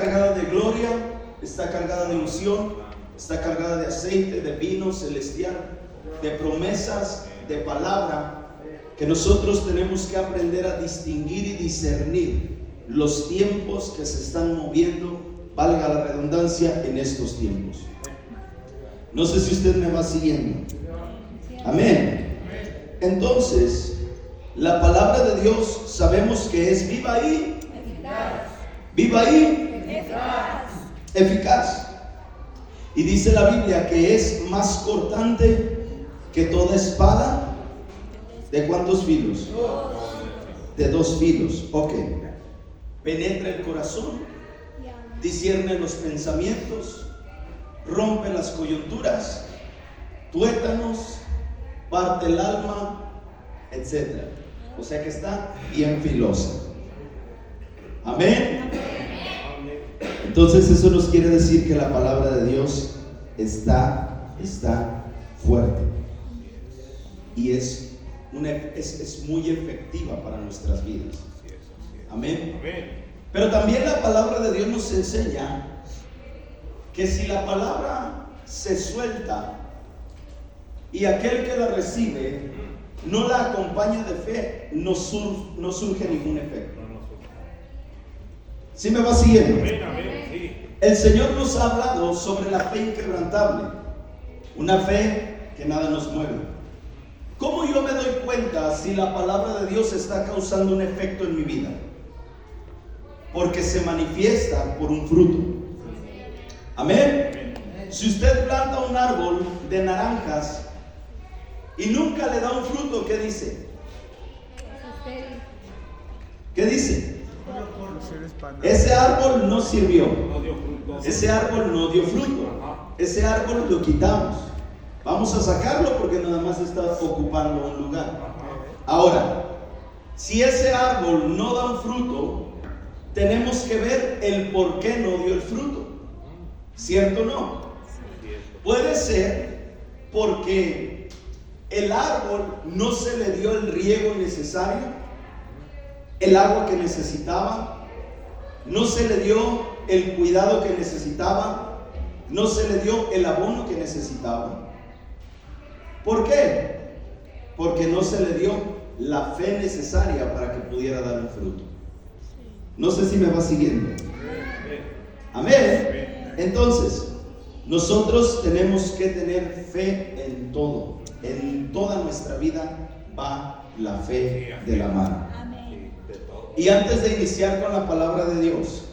cargada de gloria, está cargada de unción, está cargada de aceite, de vino celestial, de promesas, de palabra, que nosotros tenemos que aprender a distinguir y discernir los tiempos que se están moviendo, valga la redundancia, en estos tiempos. No sé si usted me va siguiendo. Amén. Entonces, la palabra de Dios sabemos que es viva y eficaz. Y dice la Biblia que es más cortante que toda espada. ¿De cuántos filos? De 2 filos. Ok. Penetra el corazón, discierne los pensamientos, rompe las coyunturas, tuétanos, parte el alma, etc. O sea que está bien filosa. Amén. Entonces eso nos quiere decir que la palabra de Dios está fuerte y es muy efectiva para nuestras vidas. Amén. Pero también la palabra de Dios nos enseña que si la palabra se suelta y aquel que la recibe no la acompaña de fe, no surge ningún efecto. ¿Sí me va siguiendo? El Señor nos ha hablado sobre la fe inquebrantable, una fe que nada nos mueve. ¿Cómo yo me doy cuenta si la palabra de Dios está causando un efecto en mi vida? Porque se manifiesta por un fruto. Amén. Si usted planta un árbol de naranjas y nunca le da un fruto, ¿qué dice? ¿Qué dice? Ese árbol no sirvió. Ese árbol no dio fruto. Ese árbol lo quitamos. Vamos a sacarlo porque nada más está ocupando un lugar. Ahora, si ese árbol no da un fruto, tenemos que ver el por qué no dio el fruto. ¿Cierto o no? Puede ser porque el árbol no se le dio el riego necesario, el agua que necesitaba, no se le dio el cuidado que necesitaba, no se le dio el abono que necesitaba. ¿Por qué? Porque no se le dio la fe necesaria para que pudiera dar un fruto. No sé si me va siguiendo. Amén. Entonces, nosotros tenemos que tener fe en todo. En toda nuestra vida va la fe de la mano. Y antes de iniciar con la palabra de Dios,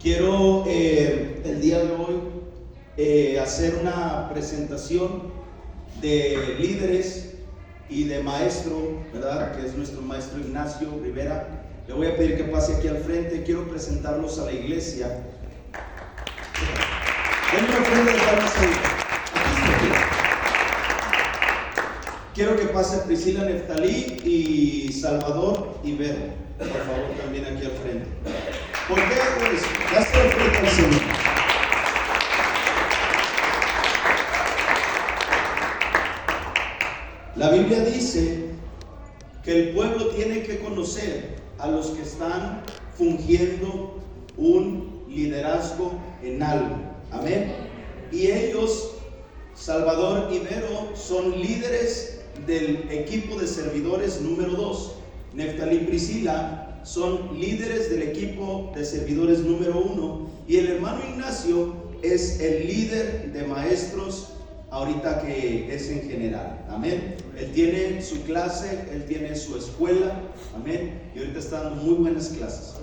quiero el día de hoy hacer una presentación de líderes y de maestro, ¿verdad? Que es nuestro maestro Ignacio Rivera. Le voy a pedir que pase aquí al frente. Quiero presentarlos a la iglesia. Denme una ofrenda de palmas ahí. Quiero que pase Priscila Neftalí y Salvador Ibero. Por favor, también aquí al frente. ¿Por qué hago eso? Dáselo al frente al Señor. La Biblia dice que el pueblo tiene que conocer a los que están fungiendo un liderazgo en algo. Amén. Y ellos, Salvador y Vero, son líderes del equipo de servidores número 2. Neftalí y Priscila son líderes del equipo de servidores número 1. Y el hermano Ignacio es el líder de maestros ahorita que es en general. Amén. Él tiene su clase, él tiene su escuela. Amén. Y ahorita está dando muy buenas clases.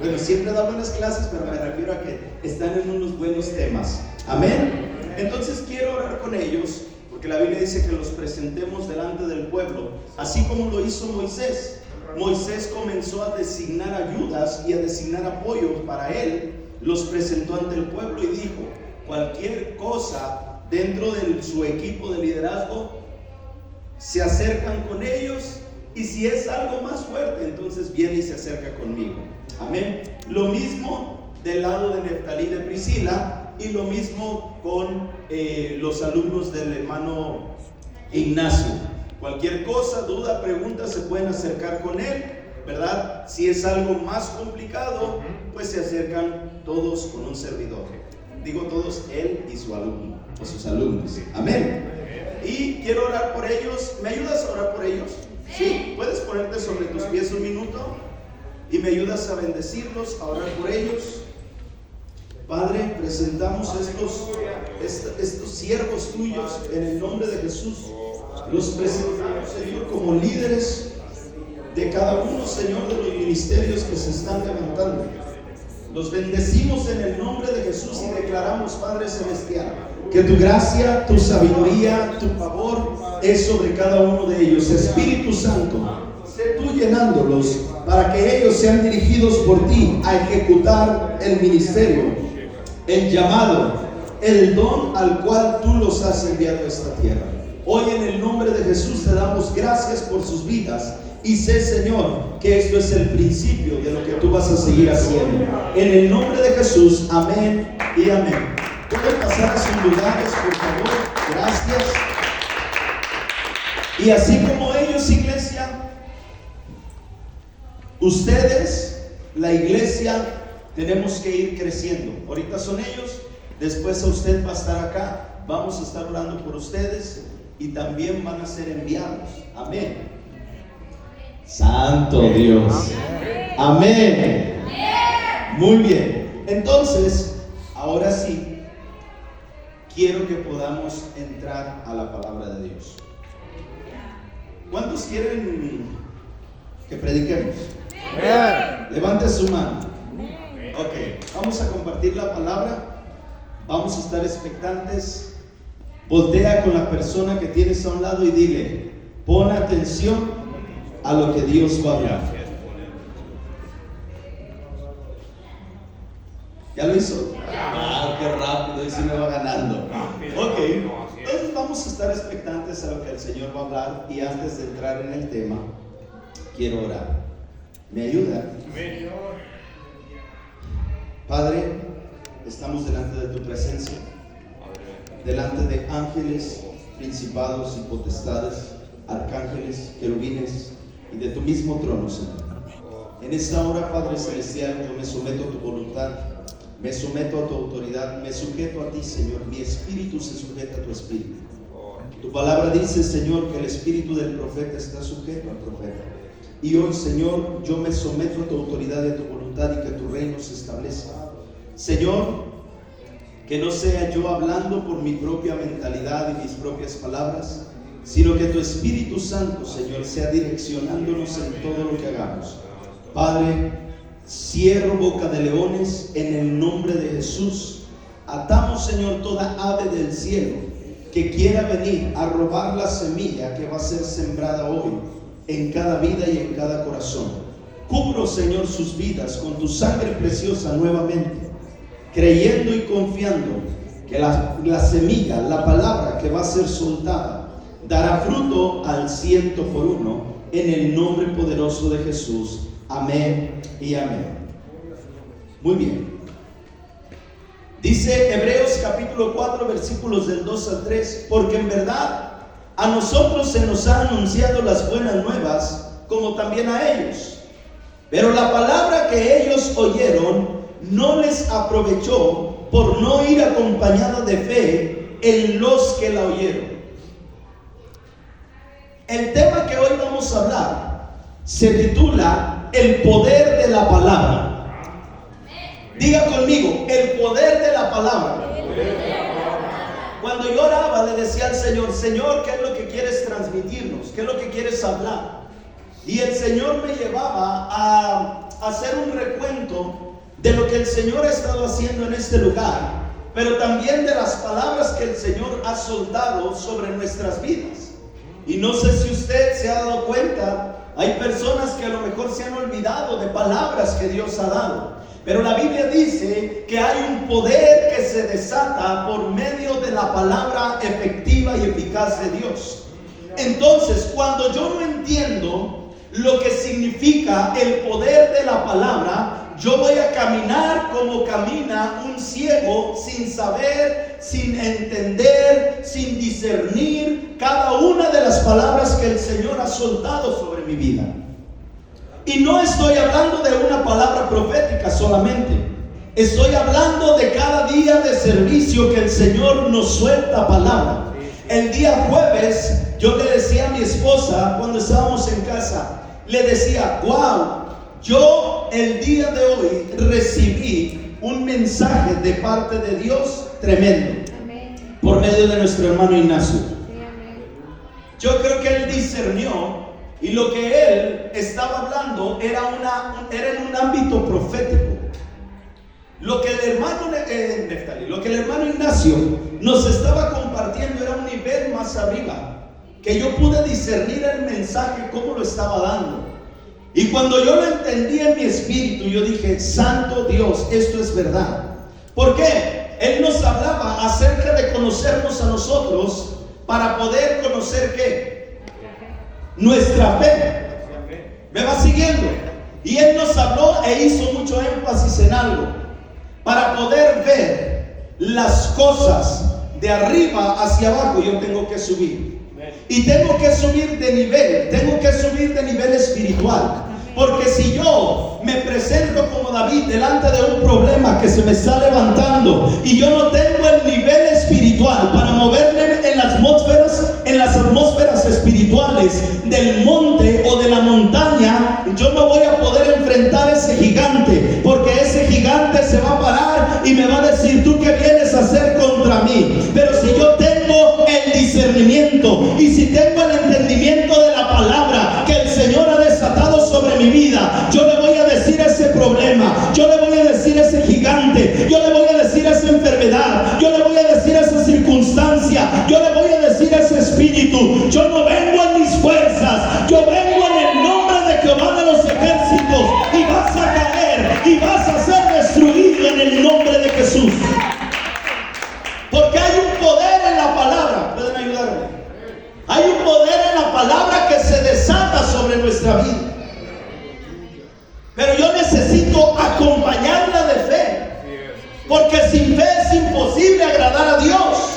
Bueno, siempre da buenas clases, pero me refiero a que están en unos buenos temas. Amén. Entonces quiero orar con ellos, porque la Biblia dice que los presentemos delante del pueblo, así como lo hizo Moisés. Moisés comenzó a designar ayudas y a designar apoyos para él. Los presentó ante el pueblo y dijo: cualquier cosa dentro de su equipo de liderazgo, se acercan con ellos, y si es algo más fuerte, entonces viene y se acerca conmigo. Amén. Lo mismo del lado de Neftalí y de Priscila, y lo mismo con los alumnos del hermano Ignacio. Cualquier cosa, duda, pregunta, se pueden acercar con él, ¿verdad? Si es algo más complicado, pues se acercan todos con un servidor. Digo todos, él y su alumno, o sus alumnos. Amén. Y quiero orar por ellos. ¿Me ayudas a orar por ellos? Sí, puedes ponerte sobre tus pies un minuto y me ayudas a bendecirlos, a orar por ellos. Padre, presentamos estos siervos tuyos en el nombre de Jesús. Los presentamos, Señor, como líderes de cada uno, Señor, de los ministerios que se están levantando. Los bendecimos en el nombre de Jesús y declaramos, Padre Celestial, que tu gracia, tu sabiduría, tu favor es sobre cada uno de ellos. Espíritu Santo, sé tú llenándolos para que ellos sean dirigidos por ti a ejecutar el ministerio, el llamado, el don al cual tú los has enviado a esta tierra. Hoy en el nombre de Jesús te damos gracias por sus vidas. Y sé, Señor, que esto es el principio de lo que tú vas a seguir haciendo. En el nombre de Jesús, amén y amén. Pueden pasar a sus lugares, por favor. Gracias. Y así como ellos, iglesia, ustedes, la iglesia, tenemos que ir creciendo. Ahorita son ellos, después a usted va a estar acá. Vamos a estar orando por ustedes y también van a ser enviados. Amén. Santo Dios. Amén. Muy bien. Entonces, ahora sí, quiero que podamos entrar a la palabra de Dios. ¿Cuántos quieren que prediquemos? Levante su mano. Ok, vamos a compartir la palabra. Vamos a estar expectantes. Voltea con la persona que tienes a un lado y dile: pon atención a lo que Dios va a hablar. ¿Ya lo hizo? Ah, qué rápido, y si me va ganando. Ok, entonces vamos a estar expectantes a lo que el Señor va a hablar. Y antes de entrar en el tema, quiero orar. ¿Me ayuda? Padre, estamos delante de tu presencia, delante de ángeles, principados y potestades, arcángeles, querubines y de tu mismo trono, Señor. En esta hora, Padre Celestial, yo me someto a tu voluntad, me someto a tu autoridad, me sujeto a ti, Señor. Mi espíritu se sujeta a tu espíritu. Tu palabra dice, Señor, que el espíritu del profeta está sujeto al profeta. Y hoy, Señor, yo me someto a tu autoridad y a tu voluntad y que tu reino se establezca. Señor, que no sea yo hablando por mi propia mentalidad y mis propias palabras, sino que tu Espíritu Santo, Señor, sea direccionándonos en todo lo que hagamos. Padre, cierro boca de leones en el nombre de Jesús. Atamos, Señor, toda ave del cielo que quiera venir a robar la semilla que va a ser sembrada hoy en cada vida y en cada corazón. Cubro, Señor, sus vidas con tu sangre preciosa nuevamente, creyendo y confiando que la semilla, la palabra que va a ser soltada, dará fruto al 100 por 1 en el nombre poderoso de Jesús. Amén y amén. Muy bien. Dice Hebreos capítulo 4 versículos del 2 al 3: porque en verdad a nosotros se nos han anunciado las buenas nuevas, como también a ellos. Pero la palabra que ellos oyeron no les aprovechó, por no ir acompañada de fe en los que la oyeron. El tema que hoy vamos a hablar se titula El poder de la palabra. Diga conmigo, el poder de la palabra. Cuando yo oraba le decía al Señor: Señor, ¿qué es lo que quieres transmitirnos? ¿Qué es lo que quieres hablar? Y el Señor me llevaba a hacer un recuento de lo que el Señor ha estado haciendo en este lugar, pero también de las palabras que el Señor ha soltado sobre nuestras vidas. Y no sé si usted se ha dado cuenta, hay personas que a lo mejor se han olvidado de palabras que Dios ha dado. Pero la Biblia dice que hay un poder que se desata por medio de la palabra efectiva y eficaz de Dios. Entonces, cuando yo no entiendo lo que significa el poder de la palabra, yo voy a caminar como camina un ciego, sin saber, sin entender, sin discernir cada una de las palabras que el Señor ha soltado sobre mi vida. Y no estoy hablando de una palabra profética solamente. Estoy hablando de cada día de servicio que el Señor nos suelta palabra. El día jueves yo le decía a mi esposa cuando estábamos en casa, le decía, wow, yo el día de hoy recibí un mensaje de parte de Dios tremendo. Amén. Por medio de nuestro hermano Ignacio. Sí, yo creo que él discernió y lo que él estaba hablando era en un ámbito profético. Lo que el hermano Ignacio nos estaba compartiendo era un nivel más arriba, que yo pude discernir el mensaje cómo lo estaba dando. Y cuando yo lo entendí en mi espíritu, yo dije, santo Dios, esto es verdad. ¿Por qué? Él nos hablaba acerca de conocernos a nosotros para poder conocer ¿qué? Nuestra fe. ¿Me va siguiendo? Y él nos habló e hizo mucho énfasis en algo. Para poder ver las cosas de arriba hacia abajo, yo tengo que subir. Y tengo que subir de nivel, tengo que subir de nivel espiritual. Porque si yo me presento como David delante de un problema que se me está levantando y yo no tengo el nivel espiritual para moverme en las atmósferas espirituales del monte o de la montaña, yo no voy a poder enfrentar ese gigante, porque ese gigante se va a parar y me va a decir, ¿tú qué vienes a hacer contra mí? Pero si yo tengo el discernimiento y si tengo el entendimiento de la palabra que el Señor ha desatado sobre mi vida, yo le voy a decir ese problema, yo le voy a decir ese gigante, yo le voy a decir esa enfermedad, yo le voy a decir esa circunstancia, yo le voy a decir ese espíritu, yo no vengo en mis fuerzas, yo vengo en el nombre de Jehová de los ejércitos, y vas a caer y vas a ser destruido en el nombre de Jesús. Porque hay un poder en la palabra. ¿Pueden ayudarme? Hay un poder en la palabra que se desata sobre nuestra vida. Pero yo necesito acompañarla de fe, porque sin fe es imposible agradar a Dios.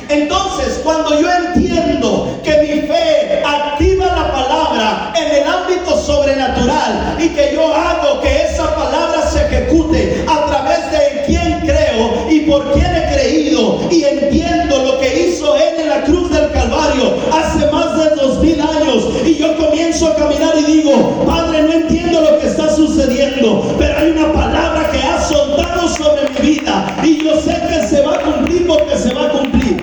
Entonces, cuando yo entiendo que mi fe activa la palabra en el ámbito sobrenatural y que yo hago que esa palabra se ejecute a través de quien creo y por quien he creído, y entiendo lo que hizo Él en la cruz del Calvario hace más de 2000 años, y yo comienzo a caminar y digo, Padre, no entiendo lo que está sucediendo, pero hay una palabra que ha soltado sobre mi vida y yo sé que se va a cumplir porque se va a cumplir.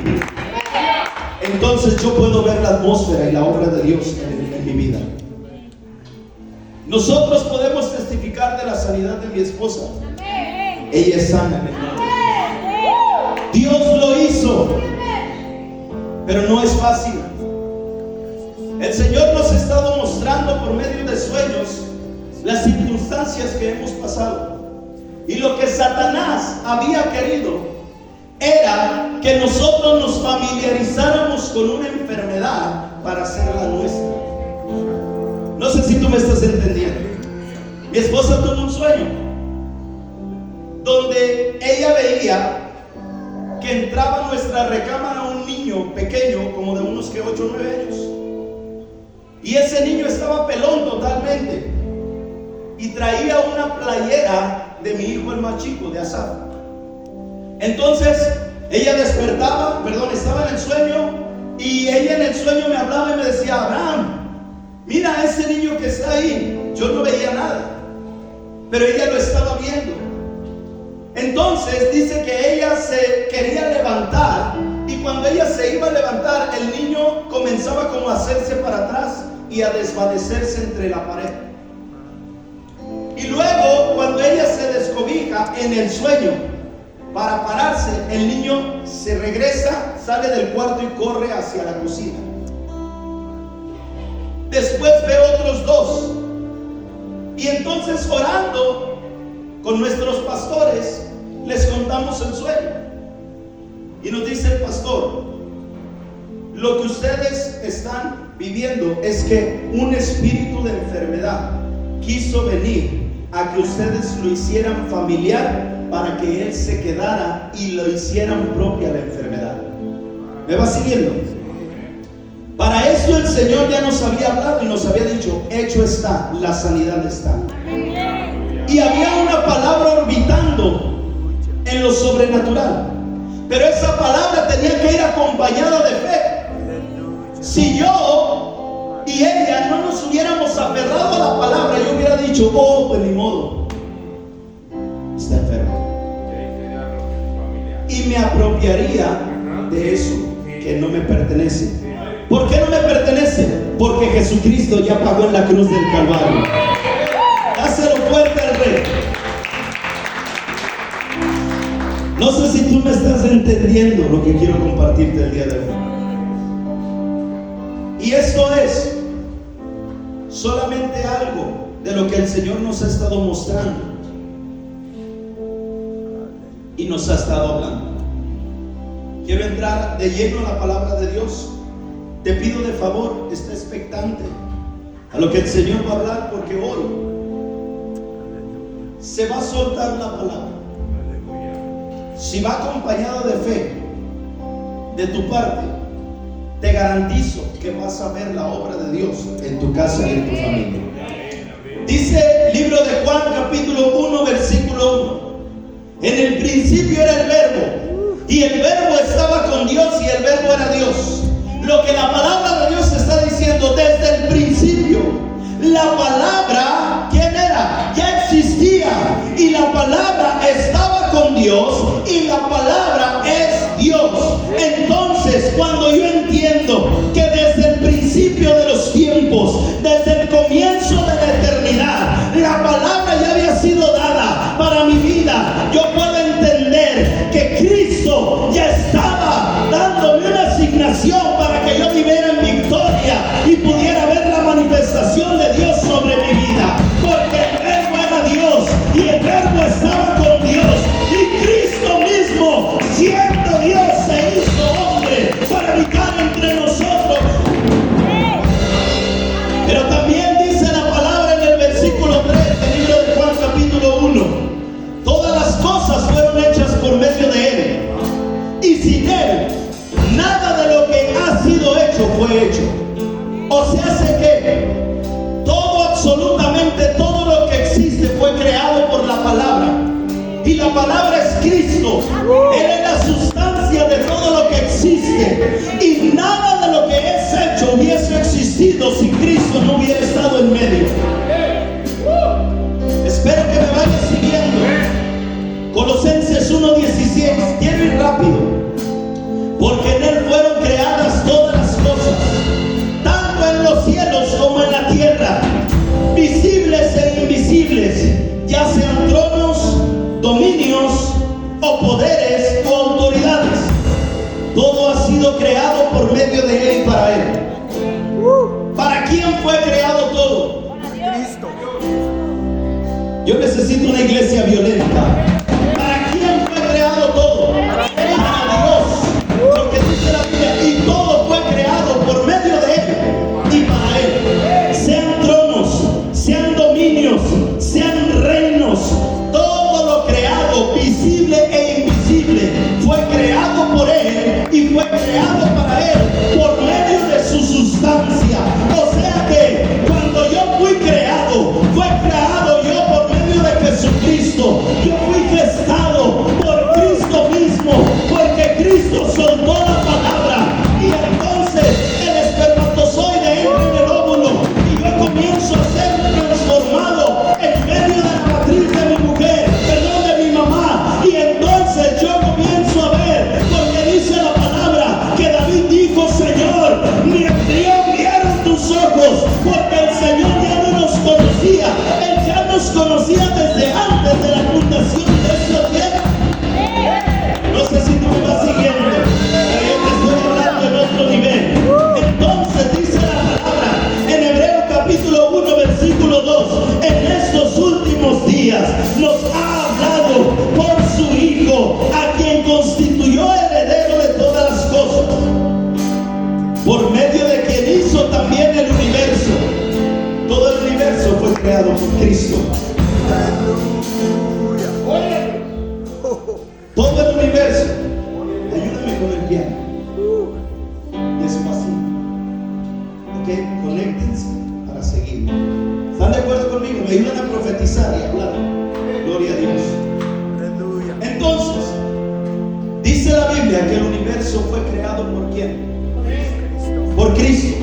Entonces yo puedo ver la atmósfera y la obra de Dios en mi vida. Nosotros podemos testificar de la sanidad de mi esposa. Ella es sana en el nombre. Dios lo hizo, pero no es fácil. El Señor nos ha estado mostrando por medio de sueños las circunstancias que hemos pasado. Y lo que Satanás había querido era que nosotros nos familiarizáramos con una enfermedad para hacerla nuestra. No sé si tú me estás entendiendo. Mi esposa tuvo un sueño donde ella veía que entraba a nuestra recámara un niño pequeño, como de unos 8 o 9 años. Y ese niño estaba pelón totalmente y traía una playera de mi hijo el más chico, de Asaf. Entonces ella estaba en el sueño, y ella en el sueño me hablaba y me decía, Abraham, mira a ese niño que está ahí. Yo no veía nada, pero ella lo estaba viendo. Entonces dice que ella se quería levantar, y cuando ella se iba a levantar, el niño comenzaba como a hacerse para atrás y a desvanecerse entre la pared. Y luego, cuando ella se descobija en el sueño para pararse, el niño se regresa, sale del cuarto y corre hacia la cocina. Después ve otros 2. Y entonces, orando con nuestros pastores, les contamos el sueño. Y nos dice el pastor, lo que ustedes están viviendo es que un espíritu de enfermedad quiso venir a que ustedes lo hicieran familiar, para que él se quedara y lo hicieran propia la enfermedad. ¿Me va siguiendo? Para esto el Señor ya nos había hablado y nos había dicho: hecho está, la sanidad está. Y había una palabra orbitando en lo sobrenatural, pero esa palabra tenía que ir acompañada de fe. Si yo y ella no nos hubiéramos aferrado a la palabra, yo hubiera dicho: oh, pues ni modo, está enfermo, y me apropiaría de eso que no me pertenece. ¿Por qué no me pertenece? Porque Jesucristo ya pagó en la cruz del Calvario. Dáselo fuerte al Rey. No sé si tú me estás entendiendo lo que quiero compartirte el día de hoy. Y esto es solamente algo de lo que el Señor nos ha estado mostrando y nos ha estado hablando. Quiero entrar de lleno a la palabra de Dios. Te pido de favor, esté expectante a lo que el Señor va a hablar, porque hoy se va a soltar la palabra. Si va acompañada de fe de tu parte, te garantizo que vas a ver la obra de Dios en tu casa y en tu familia. Dice el libro de Juan capítulo 1 versículo 1: en el principio era el verbo, y el verbo estaba con Dios, y el verbo era Dios. Lo que la palabra de Dios está diciendo: desde el principio la palabra, ¿quién era? Ya existía, y la palabra estaba con Dios, y la palabra es Dios. Entonces, cuando yo entiendo que desde el principio de los tiempos, desde el comienzo de la eternidad, la palabra ya había sido dada para mi vida, yo puedo entender que Cristo ya estaba dándome una asignación para que yo viviera en victoria y pudiera ver la manifestación de Dios sobre mi vida, porque el verbo era Dios y el verbo estaba con Dios, y Cristo mismo, siendo Dios, se hizo hombre para habitar entre nosotros. Pero también dice la palabra en el versículo 3 del libro de Juan capítulo 1: todas las cosas fueron hechas por medio de Él, y sin Él nada de lo que ha sido hecho fue hecho. O sea, hace que todo, absolutamente todo lo que existe fue creado por la palabra, y la palabra es Cristo. Él es la sustancia de todo lo que existe, y nada de lo que es hecho hubiese existido si Cristo no hubiera estado en medio. Espero que me vayas siguiendo. Colosenses 1:16. Quiero ir rápido, porque en Él fueron creadas todas las cosas, tanto en los cielos como en la tierra, visibles e invisibles, ya sean tronos, dominios o poderes o autoridades. Todo ha sido creado por medio de Él y para Él. ¿Para quién fue creado todo? Para Cristo. Yo necesito una iglesia violenta. ¿Para quién fue creado todo? Para Dios. Porque dice la Biblia Biblia que el universo fue creado ¿por quién? Por Cristo.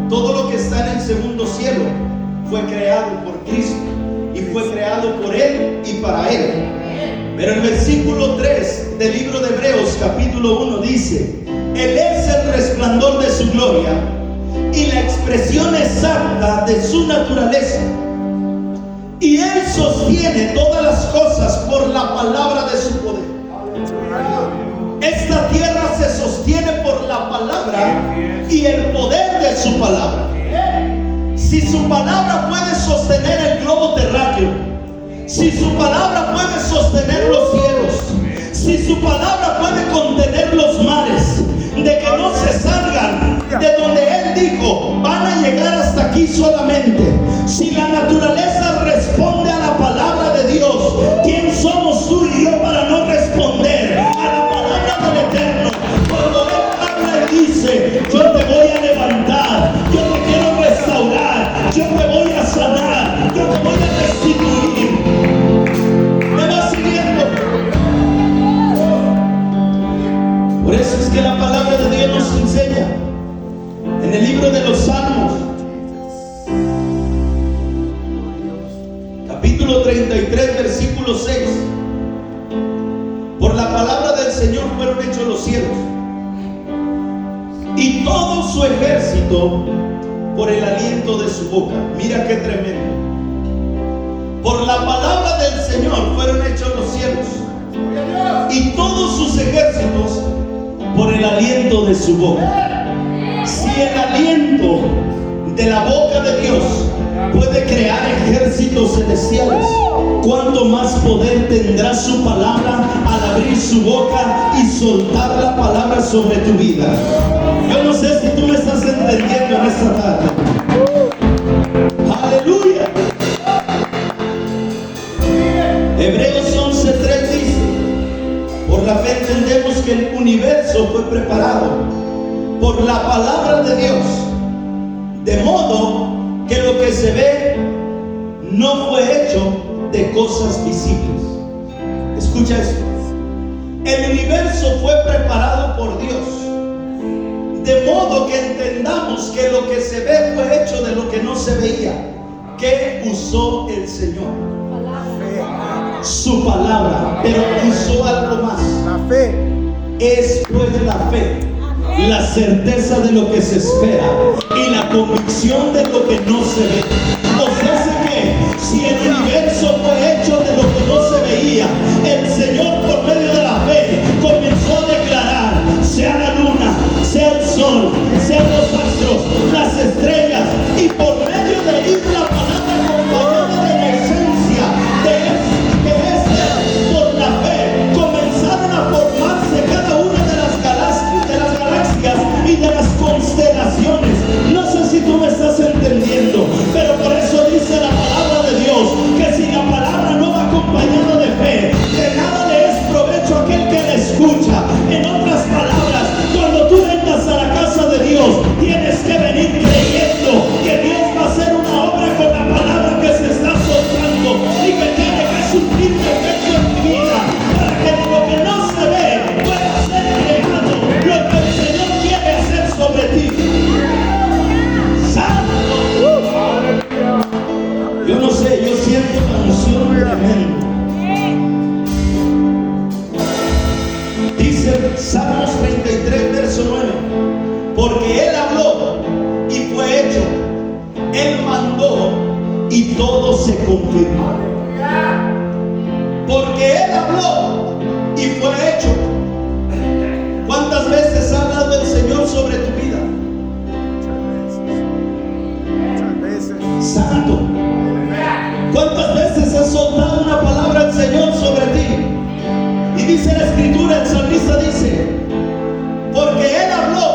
Todo lo que está en el segundo cielo fue creado por Cristo y fue creado por Él y para Él. Pero el versículo 3 del libro de Hebreos capítulo 1 dice: Él es el resplandor de su gloria y la expresión exacta de su naturaleza, y Él sostiene todas las cosas por la palabra de su poder. Esta tierra se sostiene por la palabra y el poder de su palabra. Si su palabra puede sostener el globo terráqueo, si su palabra puede sostener los cielos, si su palabra puede contener los mares, de que no se salgan de donde Él dijo, van a llegar hasta aquí solamente. Si la naturaleza responde a la palabra de Dios, ¿quién somos tú y yo para no responder a la palabra del Eterno? Cuando Él habla y dice, yo te voy a levantar, yo te quiero restaurar, yo te voy a sanar, yo te voy a restituir. ¿Me vas siguiendo? Por eso es que la palabra de Dios nos enseña en el libro de los Salmos, capítulo 33, versículo 6: por la palabra del Señor fueron hechos los cielos, y todo su ejército por el aliento de su boca. Mira qué tremendo. Por la palabra del Señor fueron hechos los cielos, y todos sus ejércitos por el aliento de su boca. Si el aliento de la boca de Dios puede crear ejércitos celestiales, ¿cuánto más poder tendrá su palabra al abrir su boca y soltar la palabra sobre tu vida? Yo no sé si tú me estás entendiendo en esta tarde. Aleluya. Hebreos 11:3 dice: por la fe entendemos que el universo fue preparado por la palabra de Dios, de modo que lo que se ve no fue hecho de cosas visibles. Escucha esto: el universo fue preparado por Dios, de modo que entendamos que lo que se ve fue hecho de lo que no se veía. ¿Qué usó el Señor? Su palabra, pero usó algo más. La fe. Es pues la fe, la certeza de lo que se espera y la convicción de lo que no se ve. O sea que si el universo fue hecho de lo que no se veía, el Señor por medio de la fe comenzó a declarar: sea la luna, sea el sol, sean los astros, las estrellas, y por medio de ir la palabra acompañada de la esencia de que es Él, por la fe comenzaron a formarse cada una de las galaxias y de las constelaciones. No sé si tú me estás entendiendo, pero por eso dice la palabra de Dios que si la palabra no va acompañada de fe, de nada le es provecho a aquel que la escucha. En otras palabras, cuando tú vengas a la casa de Dios, tienes que venir creyendo que Dios va a hacer una obra con la palabra que se está soltando y que tiene que surtir efecto en tu vida, para que de lo que no se ve pueda ser creado lo que el Señor quiere hacer sobre ti. ¡Santo! Yo no sé, yo siento la unción tremenda. Dice Salmos 33, verso 9: porque Él habló y fue hecho, Él mandó y todo se confirmó. Porque Él habló y fue hecho. ¿Cuántas veces ha hablado el Señor sobre tu vida? Muchas veces. Santo. ¿Cuántas veces has soltado una palabra al Señor sobre ti? Y dice la Escritura, el salmista dice: porque Él habló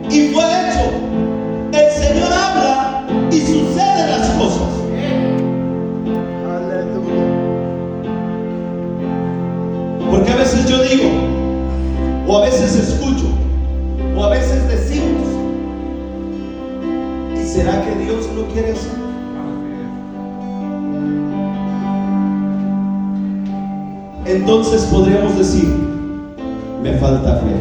y fue hecho. El Señor habla y suceden las cosas. Aleluya. Porque a veces yo digo, o a veces escucho, o a veces decimos: ¿y será que Dios lo quiere hacer? Entonces podríamos decir: me falta fe.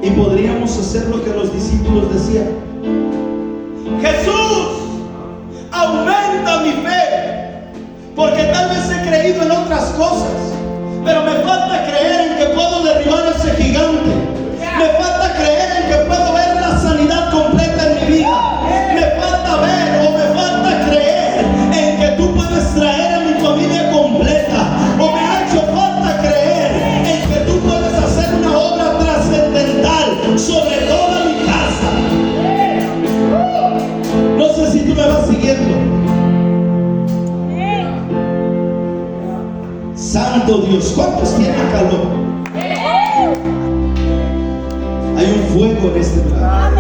Y podríamos hacer lo que los discípulos decían: Jesús, aumenta mi fe, porque tal vez he creído en otras cosas, pero me falta creer en que puedo derribar ese gigante. Me falta creer en que puedo ver la sanidad completa en mi vida. Me falta ver o me falta creer en que tú puedes traer a mi familia completa. O me ha hecho falta creer en que tú puedes hacer una obra trascendental sobre toda mi casa. No sé si tú me vas siguiendo. Santo Dios, ¿cuántos tienen calor? Hay un fuego en este lugar.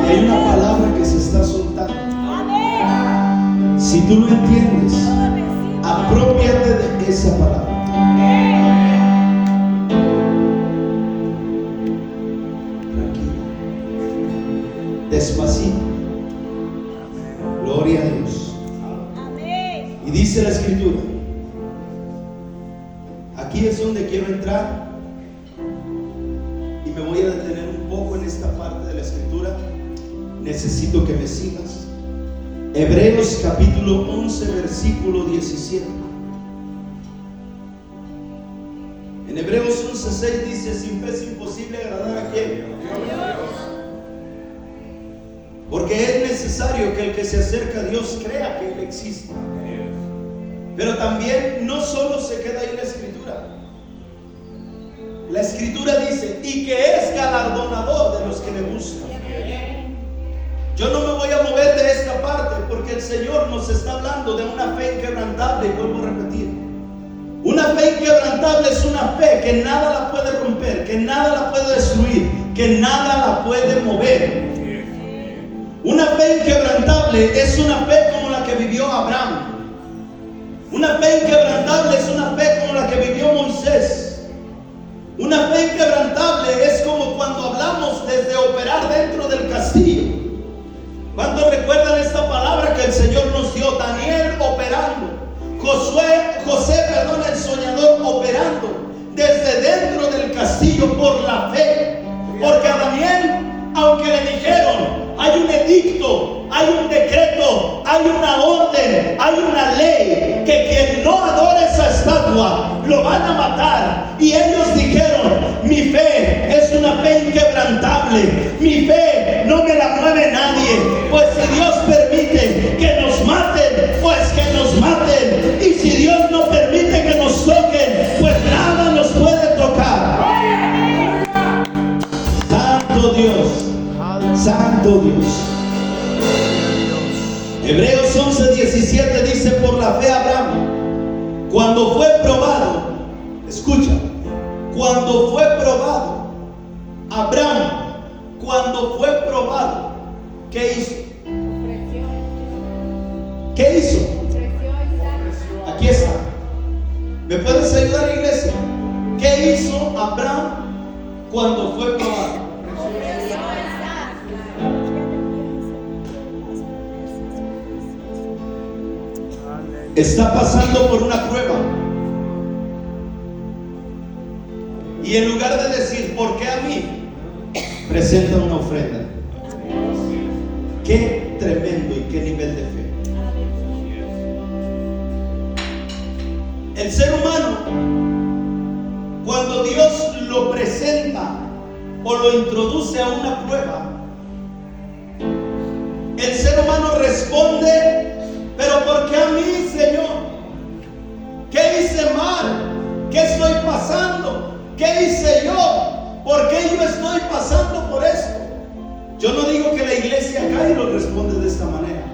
Y hay una palabra que se está soltando. Si tú lo entiendes, aprópiate de esa palabra. Tranquilo, despacito. Gloria a Dios. Y dice la Escritura, aquí es donde quiero entrar. Y me voy a detener un poco en esta parte de la Escritura. Necesito que me sigas. Hebreos capítulo 11 versículo 17. En Hebreos 11:6 dice: sin fe es imposible agradar a ¿quién? Porque es necesario que el que se acerca a Dios crea que Él existe. Pero también no solo se queda ahí la Escritura. La Escritura dice: y que es galardonador de los que le buscan. Yo no me voy a mover de esta parte, porque el Señor nos está hablando de una fe inquebrantable. Y vuelvo a repetir: una fe inquebrantable es una fe que nada la puede romper, que nada la puede destruir, que nada la puede mover. Una fe inquebrantable es una fe como la que vivió Abraham. Una fe inquebrantable es una fe como la que vivió Moisés. Una fe inquebrantable es como cuando hablamos desde operar dentro del castillo. ¿Cuántos recuerdan esta palabra que el Señor nos dio? Daniel operando, José, el soñador, operando desde dentro del castillo por la fe. Porque a Daniel, aunque le dijeron: hay un edicto, hay un decreto, hay una orden, hay una ley, que quien no adore esa estatua lo van a matar. Y ellos dijeron: mi fe es una fe inquebrantable, mi fe no me la mueve nadie. Pues si Dios permite que nos maten, pues que nos maten. Y si Dios no permite que nos toquen, pues nada nos puede tocar. Santo Dios, Santo Dios. Hebreos 11:17 dice: por la fe Abraham, cuando fue probado, escucha, cuando fue probado, Abraham, cuando fue probado, ¿qué hizo? ¿Qué hizo? Aquí está. ¿Me puedes ayudar, iglesia? ¿Qué hizo Abraham cuando fue probado? Está pasando por una prueba. Y en lugar de decir: ¿por qué a mí?, presenta una ofrenda. Qué tremendo y qué nivel de fe. El ser humano, cuando Dios lo presenta o lo introduce a una prueba, el ser humano responde: ¿pero por qué a mí, Señor? ¿Qué hice mal? ¿Qué estoy pasando? ¿Qué hice yo? ¿Por qué yo estoy pasando por esto? Yo no digo que la iglesia acá y lo responde de esta manera.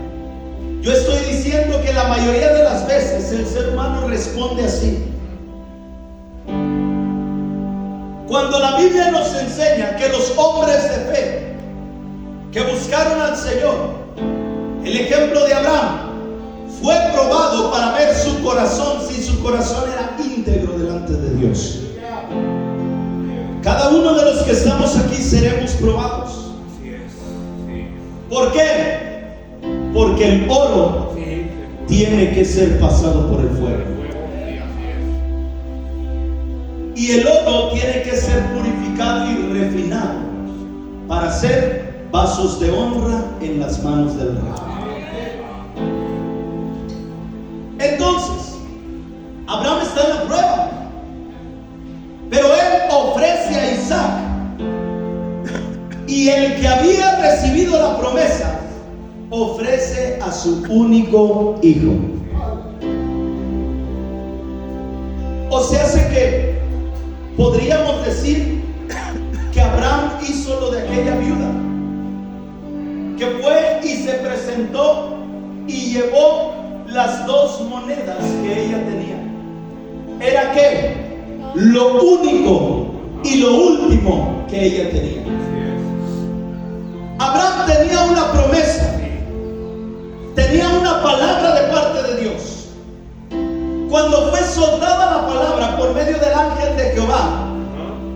Yo estoy diciendo que la mayoría de las veces el ser humano responde así. Cuando la Biblia nos enseña que los hombres de fe que buscaron al Señor, el ejemplo de Abraham, fue probado para ver su corazón, si su corazón era íntegro delante de Dios. Cada uno de los que estamos aquí seremos probados. ¿Por qué? Porque el oro tiene que ser pasado por el fuego. Y el oro tiene que ser purificado y refinado para ser vasos de honra en las manos del rey. Entonces, Abraham está en la prueba, pero él ofrece a Isaac, y el que había recibido la promesa ofrece a su único hijo. O sea, hace que podríamos decir que Abraham hizo lo de aquella viuda, que fue y se presentó y llevó las 2 monedas que ella tenía. Era que lo único y lo último que ella tenía. Abraham tenía una promesa, tenía una palabra de parte de Dios. Cuando fue soltada la palabra por medio del ángel de Jehová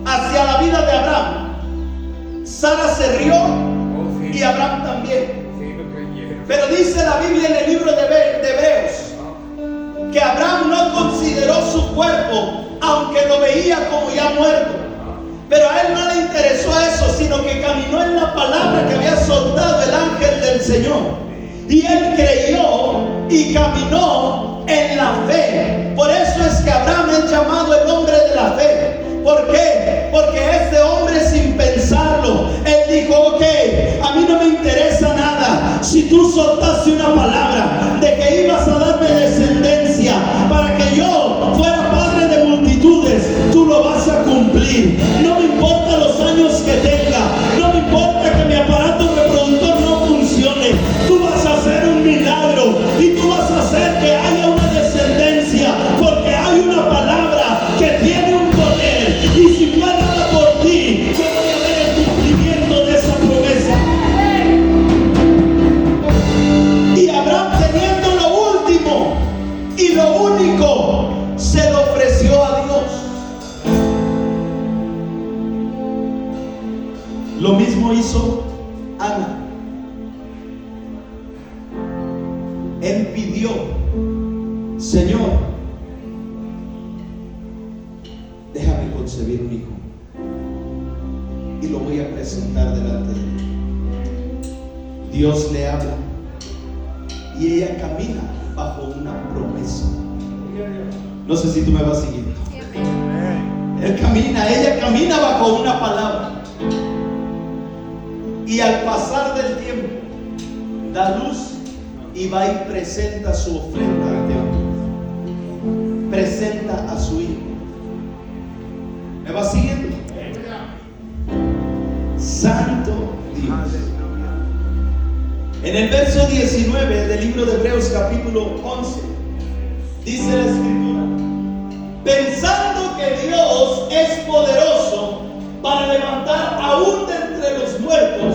hacia la vida de Abraham, Sara se rió y Abraham también. Pero dice la Biblia en el libro de Hebreos que Abraham no consideró su cuerpo, aunque lo veía como ya muerto. Pero a él no le interesó eso, sino que caminó en la palabra que había soltado el ángel del Señor. Y él creyó y caminó en la fe. Por eso es que Abraham es llamado el hombre de la fe. ¿Por qué? Porque este hombre, sin pensarlo, él dijo: ok, a mí no me interesa nada. Si tú soltaste una palabra de que ibas a darme descendencia para que yo fuera padre de multitudes, tú lo vas a cumplir. No me importa los años que tenga, no me importa que mi aparato reproductor no funcione. Tú vas a hacer un milagro y tú vas a hacer que haya una descendencia, porque hay una palabra que tiene un poder. Y si fue dada por ti, yo voy a ver el cumplimiento de esa promesa. Y Abraham, teniendo lo último y lo único, se lo ofreció a Dios. Lo mismo hizo Ana. Él pidió: Señor, déjame concebir un hijo y lo voy a presentar delante de ti. Dios le habla y ella camina bajo una promesa. No sé si tú me vas siguiendo. Ella camina bajo una palabra. Y al pasar del tiempo, da luz y va y presenta su ofrenda a Dios. Presenta a su hijo. ¿Me va siguiendo? Santo Dios. En el verso 19 del libro de Hebreos, capítulo 11, dice la escritura: pensando que Dios es poderoso para levantar aún de entre los muertos,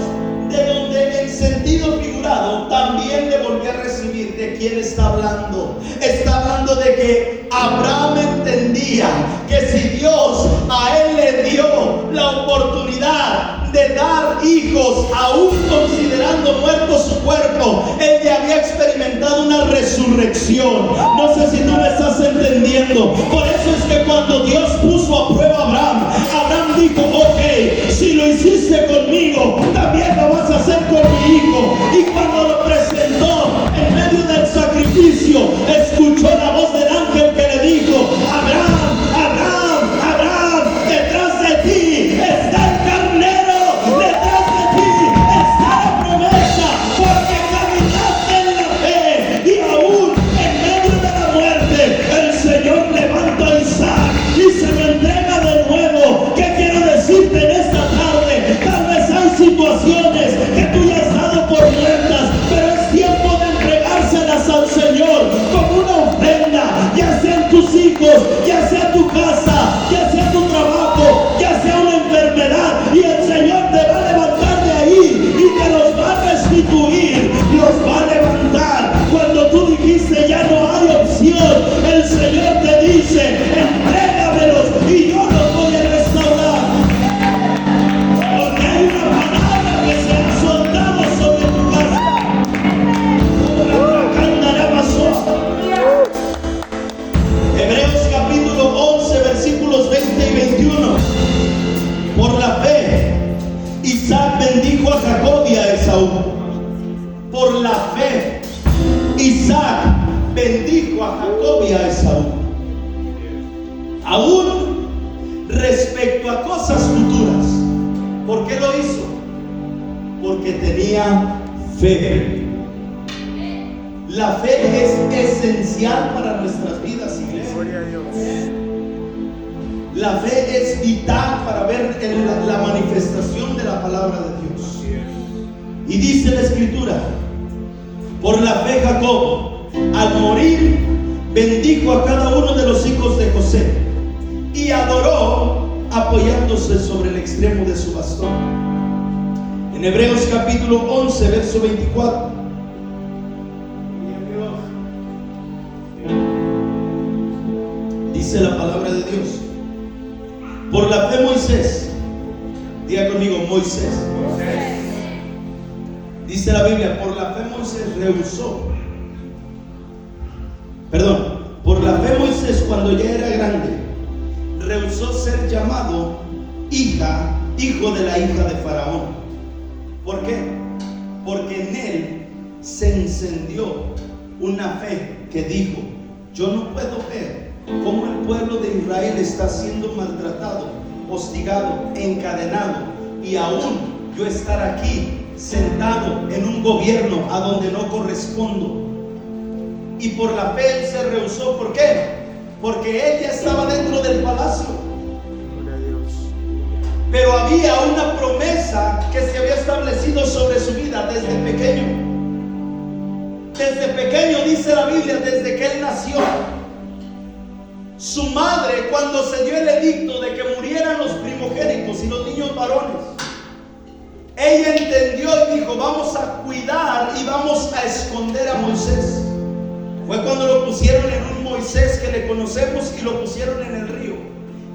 de donde en sentido figurado también le volvió a recibir. ¿De quién está hablando? Está hablando de que Abraham entendía que si Dios a él le dio la oportunidad de dar hijos, aún considerando muerto su cuerpo, él ya había experimentado una resurrección. No sé si tú me estás entendiendo. Por eso es que cuando Dios puso a prueba a Abraham, Abraham dijo: ok, si lo hiciste conmigo, también lo vas a hacer con mi hijo. Y cuando lo presentó en medio del sacrificio, escuchó la voz del ángel que le dijo: Abraham, Abraham, Abraham, detrás de ti está el carnero, detrás de ti está la promesa, porque caminaste en la fe y aún en medio de la muerte el Señor levanta a Isaac y se lo entrega de nuevo. ¿Qué quiero decirte en esta tarde? Tal vez hay situaciones que tú ya has dado por muertas, pero es tiempo de entregárselas al Señor como una ofrenda, ya sean tus hijos, ya sea tu casa, ya sea tu trabajo, ya sea una enfermedad, y el Señor te va a levantar de ahí y te los va a restituir, los va a levantar. Cuando tú dijiste ya no hay opción, el Señor te dice: entrégamelos y yo los voy a restaurar. Porque hay una palabra que se ha soltado sobre tu casa. Hebreos capítulo 11 versículos 20 y bendijo a Jacob y a Esaú. Aún respecto a cosas futuras. ¿Por qué lo hizo? Porque tenía fe. La fe es esencial para nuestras vidas, iglesia. Gloria a Dios. La fe es vital para ver la manifestación de la palabra de Dios. Y dice la escritura: por la fe Jacob, al morir, bendijo a cada uno de los hijos de José y adoró apoyándose sobre el extremo de su bastón. En Hebreos capítulo 11, verso 24. Dice la palabra de Dios: por la fe Moisés, diga conmigo, Moisés. Dice la Biblia: por la fe Moisés por la fe Moisés, cuando ya era grande, rehusó ser llamado hijo de la hija de Faraón. ¿Por qué? Porque en él se encendió una fe que dijo: yo no puedo ver cómo el pueblo de Israel está siendo maltratado, hostigado, encadenado, y aún yo estar aquí sentado en un gobierno a donde no correspondo. Y por la fe él se rehusó. ¿Por qué? Porque él ya estaba dentro del palacio, pero había una promesa que se había establecido sobre su vida desde pequeño. Desde pequeño, dice la Biblia, desde que él nació, su madre, cuando se dio el edicto de que murieran los primogénitos y los niños varones, ella entendió y dijo: vamos a cuidar y vamos a esconder a Moisés. Fue cuando lo pusieron en un Moisés que le conocemos y lo pusieron en el río,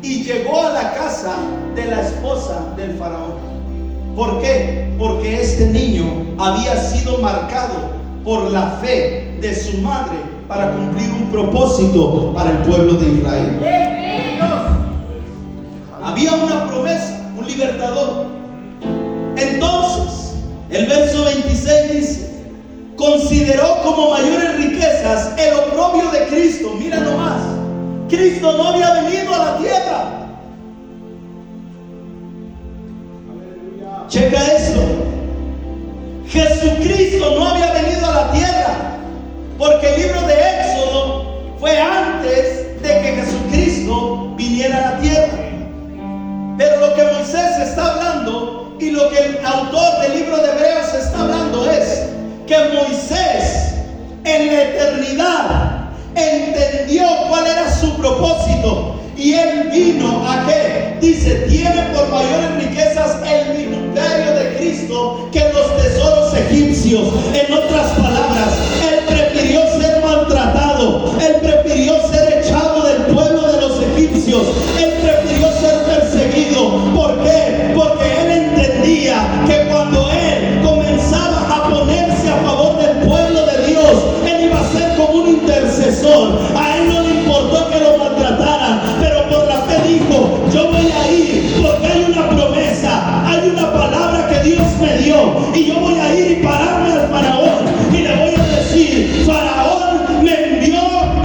y llegó a la casa de la esposa del faraón. ¿Por qué? Porque este niño había sido marcado por la fe de su madre para cumplir un propósito para el pueblo de Israel. Había una promesa, un libertador. Entonces, el verso 26 dice: consideró como mayores riquezas el oprobio de Cristo. Mira nomás, Cristo no había venido a la tierra. Checa esto: Jesucristo no había venido a la tierra, porque el libro de Éxodo fue antes de que Jesucristo viniera a la tierra. Pero lo que Moisés está hablando y lo que el autor del libro de Hebreos está hablando es que Moisés en la eternidad entendió cuál era su propósito, y él vino a ¿qué? Dice: tiene por mayores riquezas el ministerio de Cristo que los tesoros egipcios. En otras palabras, él prefirió ser maltratado, él prefirió ser echado del pueblo de los egipcios, él prefirió ser perseguido. ¿Por qué? Porque él entendía que cuando él comenzaba a ponerse a favor del pueblo de Dios, él iba a ser como un intercesor. A él no le importó que lo maltrataran, pero por la fe dijo: yo voy a ir, porque hay una promesa, hay una palabra que Dios me dio, y yo voy a ir y pararme al faraón y le voy a decir: faraón, me envió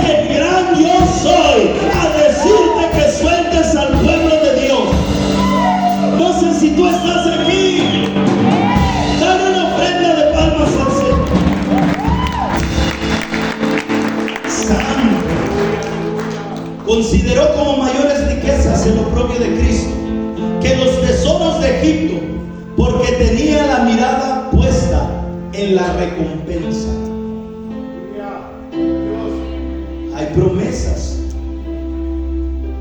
el gran yo soy a decirte que sueltes al pueblo de Dios. No sé si tú estás aquí. Dale una ofrenda de palmas al Señor. Santo. Consideró como mayores riquezas el oprobio de Cristo que los tesoros de Egipto, porque tenía la mirada puesta en la recompensa. Hay promesas.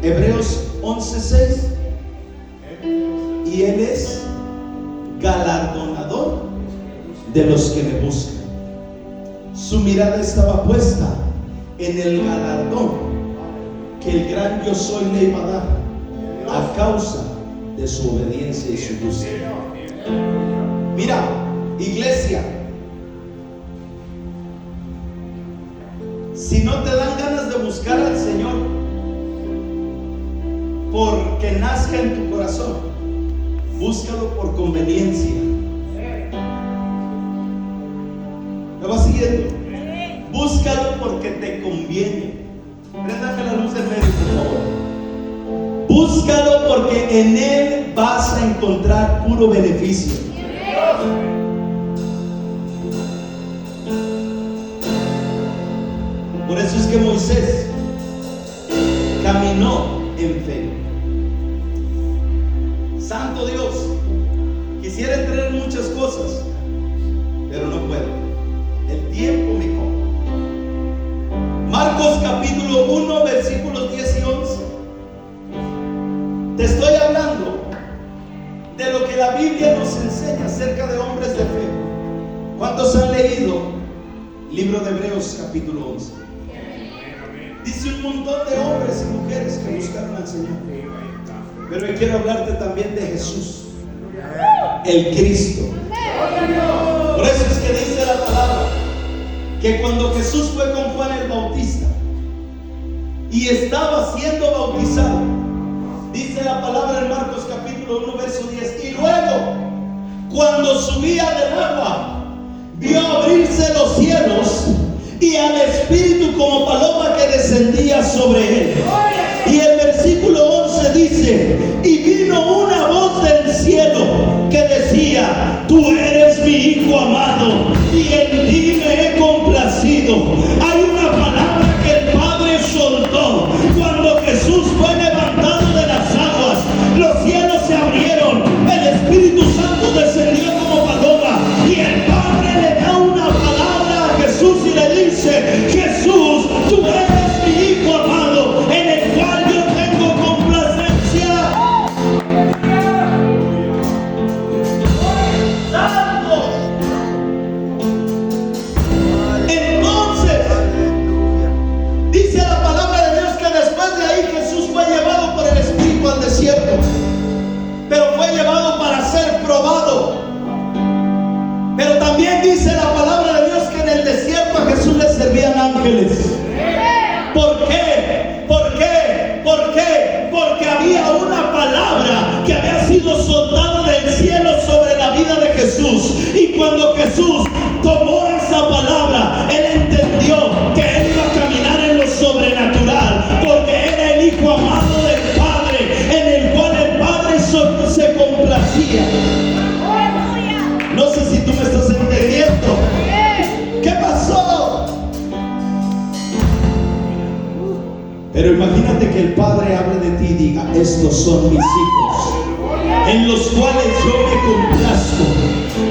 Hebreos 11:6. Y él es galardonador de los que le buscan. Su mirada estaba puesta en el galardón que el gran yo soy le iba a dar a causa de su obediencia y su búsqueda. Mira, iglesia, si no te dan ganas de buscar al Señor porque nazca en tu corazón, búscalo por conveniencia. ¿Me vas siguiendo? Búscalo porque te conviene. Préndame la luz del medio, por favor. Búscalo porque en él vas a encontrar puro beneficio. Por eso es que Moisés caminó en fe. Santo Dios, quisiera entrar en muchas cosas, pero no puedo. El tiempo me come. Marcos capítulo 1, versículos 10 y 11. Te estoy hablando de lo que la Biblia nos enseña acerca de hombres de fe. ¿Cuántos han leído el libro de Hebreos capítulo 11? Dice un montón de hombres y mujeres que buscaron al Señor. Pero hoy quiero hablarte también de Jesús, el Cristo. Por eso es que dice la palabra que cuando Jesús fue con Juan el Bautista y estaba siendo bautizado, dice la palabra en Marcos capítulo 1 verso 10, y luego cuando subía del agua vio abrirse los cielos y al Espíritu como paloma que descendía sobre él. Y el versículo 11 dice, y vino una voz del cielo que decía, tú eres mi Hijo amado y en ti me he complacido. Hay una palabra que el Padre soltó cuando Jesús fue levantado de las aguas. Los cielos se abrieron, el Espíritu Santo descendió como paloma y el Padre le da una palabra a Jesús y le dice, Jesús, tú eres mi Hijo amado en el cual yo tengo complacencia. ¡Santo! Entonces dice la palabra de Dios que después de ahí Jesús fue llevado por el Espíritu al desierto, pero fue llevado para ser probado. Pero también dice la palabra de Dios que en el desierto a Jesús le servían ángeles. ¿Por qué? ¿Por qué? ¿Por qué? Porque había una palabra que había sido soltada del cielo sobre la vida de Jesús. Y cuando Jesús tomó esa palabra, él entendió que él iba a caminar en lo sobrenatural, porque era el Hijo amado del Padre, en el cual el Padre se complacía. No sé si tú me estás entendiendo. ¿Qué pasó? Pero imagínate que el Padre hable de ti y diga, estos son mis hijos, en los cuales yo me complazco,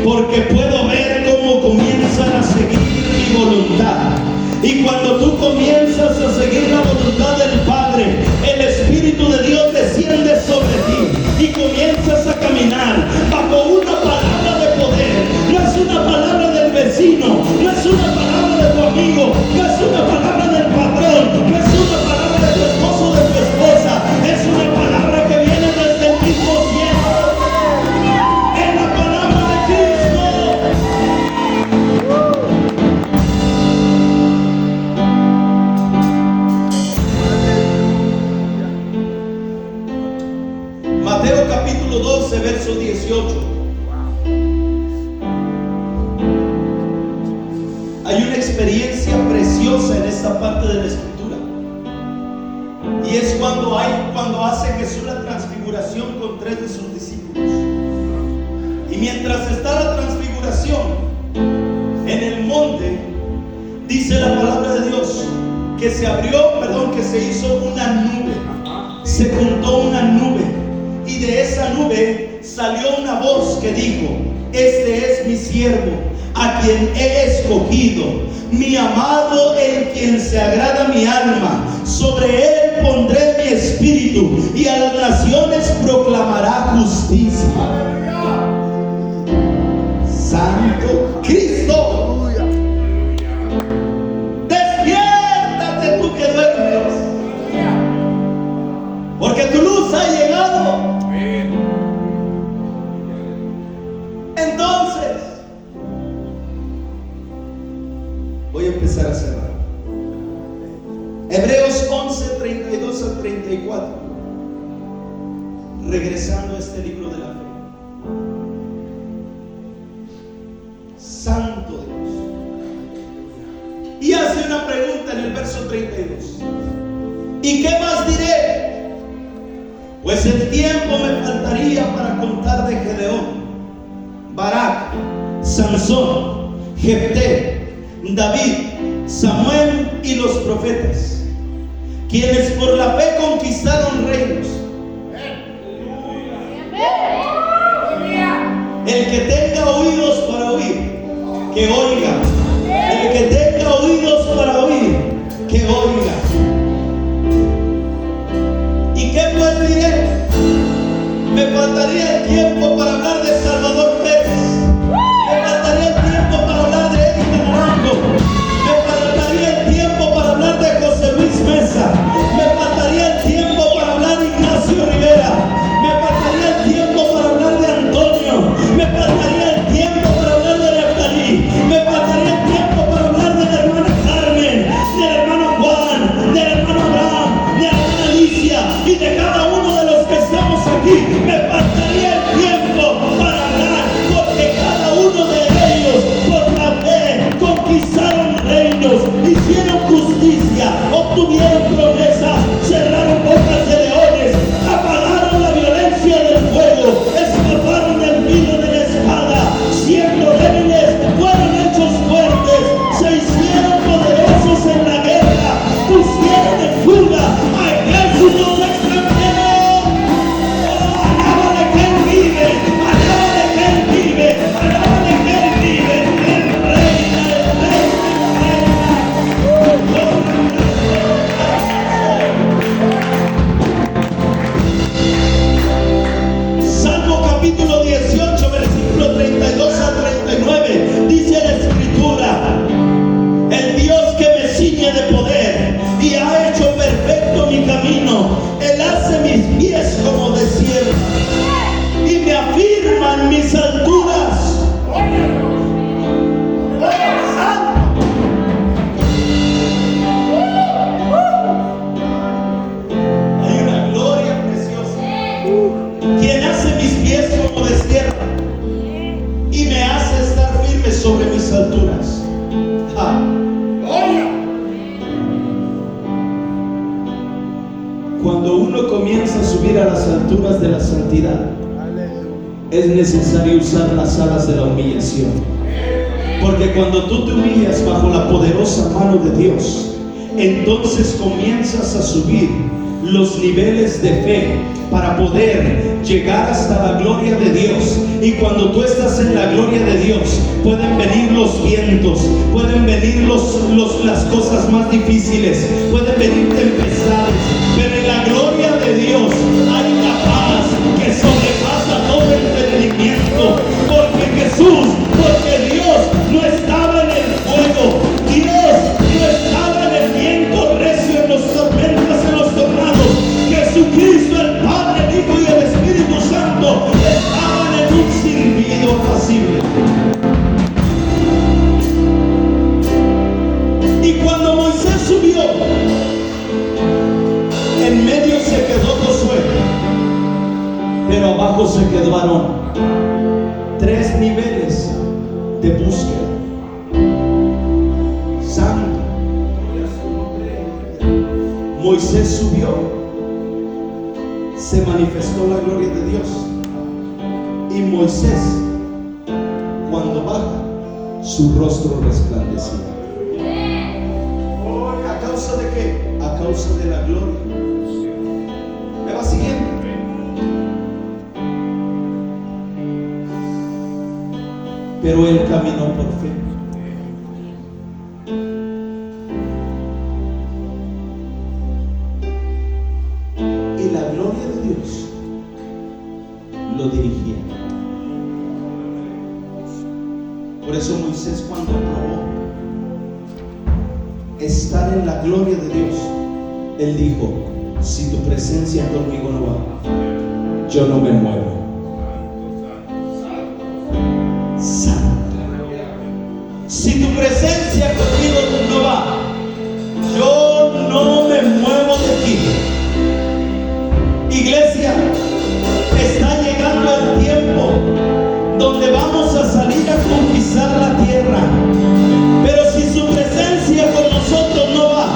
porque puedo ver cómo comienzan a seguir mi voluntad. Y cuando tú comienzas a seguir la voluntad del Padre, el Espíritu de Dios desciende sobre ti y comienzas a caminar bajo una palabra de poder. No es una palabra del vecino, no es una palabra de tu amigo, no es una palabra del patrón, no es una palabra de tu esposo o de tu esposa, es una palabra que viene desde el mismo cielo. Es la palabra de Cristo. Mateo capítulo 12, verso 18. Hay una experiencia preciosa en esta parte de la Escritura. Y es cuando hace Jesús la transfiguración con 3 de sus discípulos. Y mientras está la transfiguración en el monte, dice la palabra de Dios que se hizo una nube. Se juntó una nube. Y de esa nube salió una voz que dijo, este es mi siervo, a quien he escogido, mi amado, en quien se agrada mi alma. Sobre él pondré mi espíritu y a las naciones proclamará justicia. Santo Cristo, despiértate tú que duermes, porque tu luz ha llegado. Entonces voy a empezar a cerrar. Hebreos 11, 32 al 34. Regresando a este libro de la fe. Santo Dios. Y hace una pregunta en el verso verso 32. ¿Y qué más diré? Pues el tiempo me faltaría para contar de Gedeón, Barak, Sansón, Jefté, David, Samuel y los profetas, quienes por la fe conquistaron reinos. El que tenga oídos para oír, que oiga. El que tenga oídos para oír, que oiga. ¿Y qué pues diré? Me faltaría el tiempo para hablar de Salvador Pérez. Me faltaría el tiempo para hablar de Erika Naranjo. Me faltaría el tiempo para hablar de José Luis Mesa. Me faltaría el tiempo para hablar de Ignacio Rivera. Me faltaría el tiempo para hablar de Antonio. Me faltaría el tiempo para hablar de Neftalí. Me faltaría el tiempo para hablar de la hermana Carmen, del hermano Juan, del hermano Abraham, de la hermana Alicia y de cada uno de los que estamos aquí. Me faltaría el tiempo para hablar, porque cada uno de ellos por la fe conquistaron reinos, hicieron justicia, obtuvieron promesas, cerraron bocas de leones, apagaron la violencia del fuego, escaparon del filo de la espada, siendo débiles fueron hechos fuertes, se hicieron poderosos en la guerra, pusieron en fuga a ejércitos extranjeros. Oh, alábale que Él vive, alábale que Él vive, alábale que Él vive, Él reina, Él reina. Salmo capítulo 18, versículo 32 a 39, dice la Escritura: el Dios que me ciñe de poder y ha hecho perfecto mi camino, Él hace mis pies como de sierva y me afirma en mis alturas. Hay una gloria preciosa. Quien hace mis pies como de sierva y me hace estar firme sobre mis alturas. Cuando uno comienza a subir a las alturas de la santidad, es necesario usar las alas de la humillación. Porque cuando tú te humillas bajo la poderosa mano de Dios, entonces comienzas a subir los niveles de fe para poder llegar hasta la gloria de Dios. Y cuando tú estás en la gloria de Dios, pueden venir los vientos, pueden venir las cosas más difíciles, pueden venir tempestades, pero en la gloria de Dios hay una paz que sobrepasa todo entendimiento, porque Dios no estaba en el fuego, Dios no estaba en el viento recio, en las tormentas, en los tornados. Jesucristo, el Padre, el Hijo y el Espíritu Santo estaban en un silbido apacible. Y cuando Moisés subió, en medio se quedó Josué, pero abajo se quedó Aarón. 3 niveles de búsqueda. Santo. Moisés subió, se manifestó la gloria de Dios. Y Moisés, cuando baja, su rostro resplandecía. ¿A causa de qué? A causa de la gloria. ¿Me va siguiendo? Pero él caminó por fe. Y la gloria de Dios lo dirigía. Por eso Moisés, cuando probó estar en la gloria de Dios, él dijo: si tu presencia conmigo no va, yo no me muevo. Santo. Si tu presencia conmigo no va, yo no me muevo de aquí. Iglesia, está llegando el tiempo donde vamos a salir a conquistar la tierra. Pero si su presencia con nosotros no va,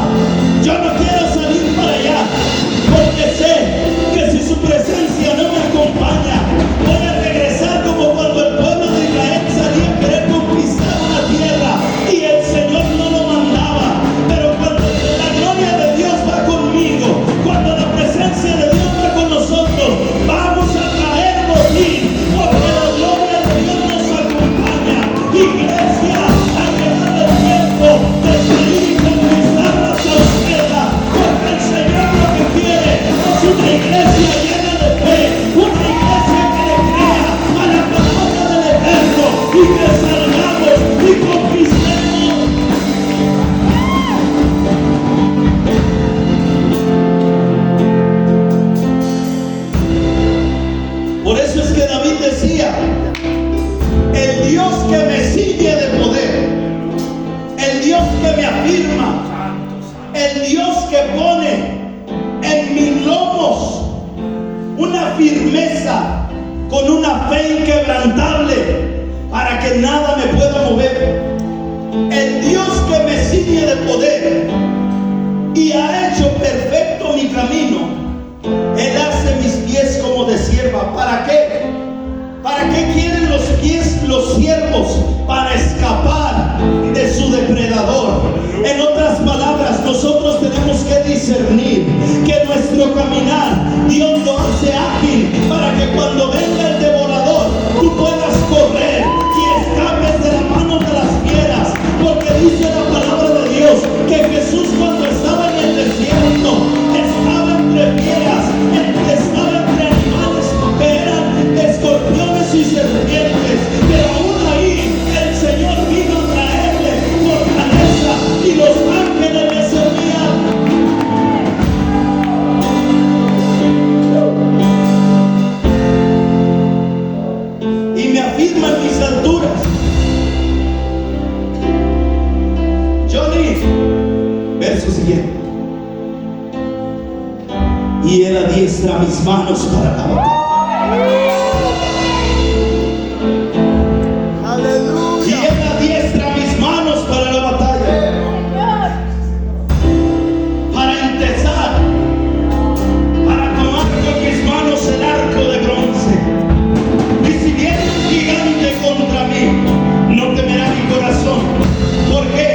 que pone en mis lomos una firmeza con una fe inquebrantable para que nada me pueda mover. El Dios que me ciñe de poder y ha hecho perfecto mi camino. Él hace mis pies como de sierva. ¿Para qué? ¿Para qué quieren los pies los siervos? Para escapar de su depredador. En otras palabras, nosotros tenemos que discernir que nuestro caminar Dios lo hace ágil para que cuando venga el devorador tú puedas correr y escapes de las manos de las fieras. Porque dice la palabra de Dios que Jesús, cuando estaba en el desierto, estaba entre fieras, estaba entre animales que eran escorpiones y serpientes, pero aún ahí el Señor vino a traerle fortaleza y los ángeles le servían. Y me afirma en mis alturas. Johnny, verso siguiente. Y Él adiestra mis manos para la batalla. Aleluya. Y Él adiestra mis manos para la batalla. Para empezar, para tomar con mis manos el arco de bronce. Y si viene un gigante contra mí, no temerá mi corazón. ¿Por qué?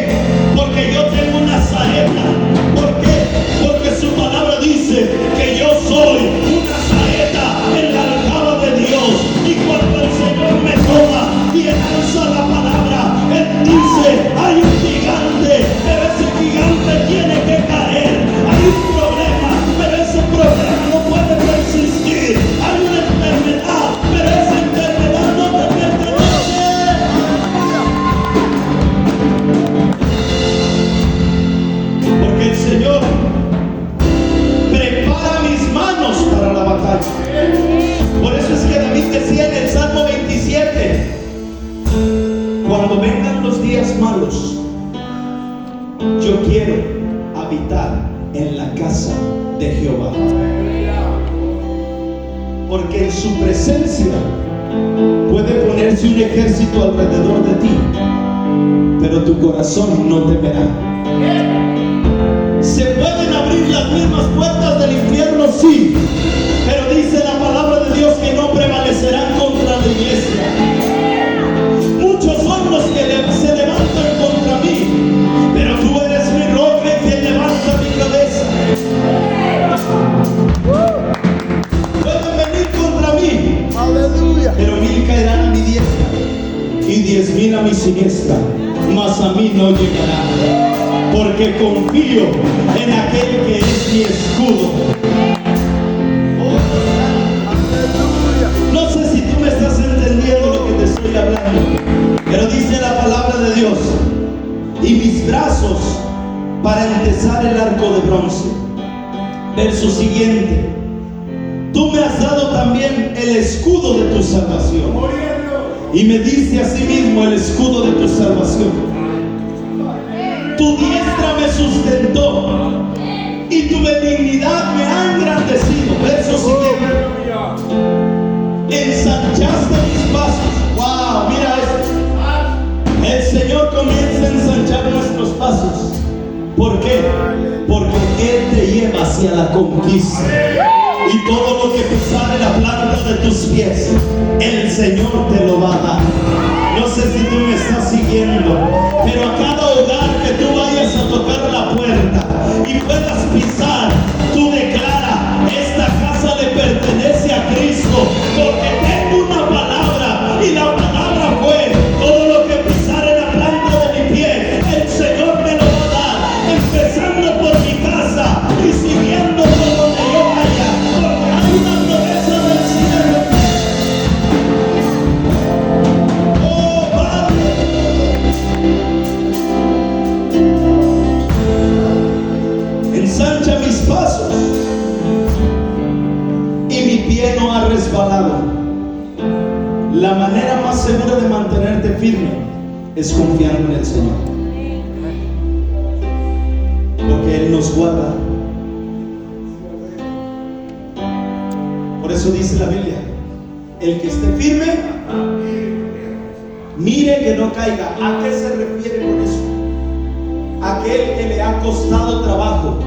Porque yo tengo una saeta. ¿Por qué? Porque su palabra dice que yo soy una saeta en la aljaba de Dios. Y cuando el Señor me toma y alza la palabra, Él dice: hay un gigante, pero ese gigante tiene que caer. Hay un problema, pero ese problema no puede persistir. Hay una enfermedad, pero esa enfermedad no te pertenece. Porque el Señor prepara mis manos para la batalla. Por eso es que David decía en el Salmo 27: cuando vengan los días malos, yo quiero habitar en la casa de Jehová. Porque en su presencia puede ponerse un ejército alrededor de ti, pero tu corazón no temerá. Se pueden abrir las mismas puertas del infierno, sí, pero dice la palabra de Dios que no prevalecerán contra la iglesia. Muchos son los que se levantan contra mí, pero tú eres mi roca y quien levanta mi cabeza. Pueden venir contra mí, Aleluya. pero 1000 caerán a mi diestra y 10,000 a mi siniestra, mas a mí no llegarán. Porque confío en aquel que es mi escudo. Aleluya. No sé si tú me estás entendiendo lo que te estoy hablando, pero dice la palabra de Dios: y mis brazos para empezar el arco de bronce. Verso siguiente: tú me has dado también el escudo de tu salvación. Y me diste asimismo el escudo de tu salvación. Tu diestra me sustentó y tu benignidad me ha engrandecido. Verso siguiente: ensanchaste mis pasos. Wow, mira esto. El Señor comienza a ensanchar nuestros pasos. ¿Por qué? Porque Él te lleva hacia la conquista. Y todo lo que pisare la planta de tus pies, el Señor te lo va a dar. No sé si tú me estás siguiendo, pero a cada hogar que tú vayas a tocar la puerta y puedas pisar, tú declara: esta casa le pertenece a Cristo, porque tengo una palabra, y la palabra fue: todo lo que pisare la planta de mi pie, el Señor me lo va a dar, empezando por mi casa y siguiendo por donde yo vaya, porque hay una promesa del cielo. Oh Padre, ensancha mis pasos y mi pie no ha resbalado. La manera más segura de mantenerte firme es confiando en el Señor, porque Él nos guarda Por eso dice la Biblia, el que esté firme, mire que no caiga. ¿A qué se refiere con eso? Aquel que le ha costado trabajo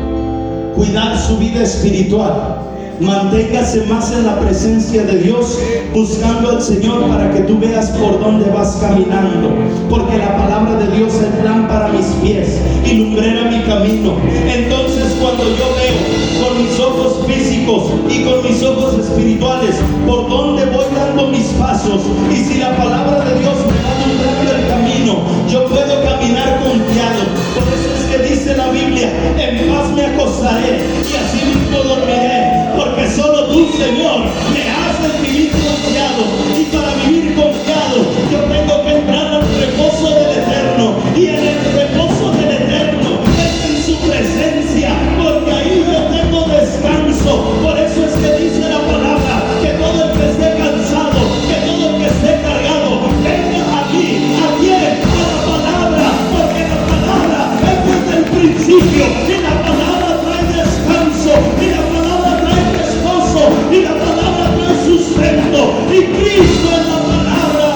cuidar su vida espiritual, manténgase más en la presencia de Dios, buscando al Señor para que tú veas por dónde vas caminando, porque la palabra de Dios es lámpara a mis pies y lumbrera mi camino. Entonces cuando yo veo con mis ojos físicos y con mis ojos espirituales por dónde voy dando mis pasos, y si la palabra de Dios me va alumbrando el camino, yo puedo caminar confiado. Por eso es que dice la Biblia, en paz me acostaré y así mismo dormiré, porque solo tú, Señor, me haces vivir confiado. Y para vivir confiado yo tengo que entrar al reposo del Eterno, y en el reposo del Eterno es en su presencia, porque ahí yo tengo descanso. Por eso es que dice la palabra, que todo el que esté cansado, que todo el que esté cargado, venga aquí. ¿A quién? A la palabra, porque la palabra es desde el principio, y la palabra trae descanso, y la palabra trae reposo, y la palabra trae sustento, y Cristo es la palabra.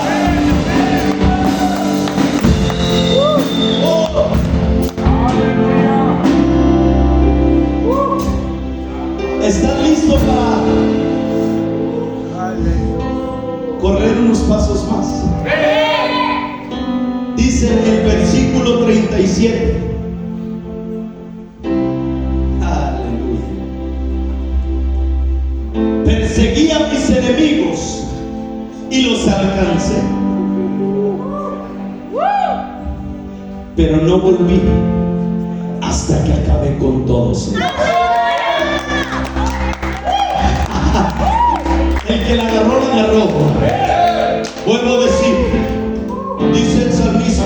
¿Están listos para correr unos pasos más? Dice el versículo 37. Aleluya. Perseguí a mis enemigos y los alcancé, pero no volví hasta que acabé con todos ellos. El que la agarró, la agarró. Vuelvo a decir, dice el salmista,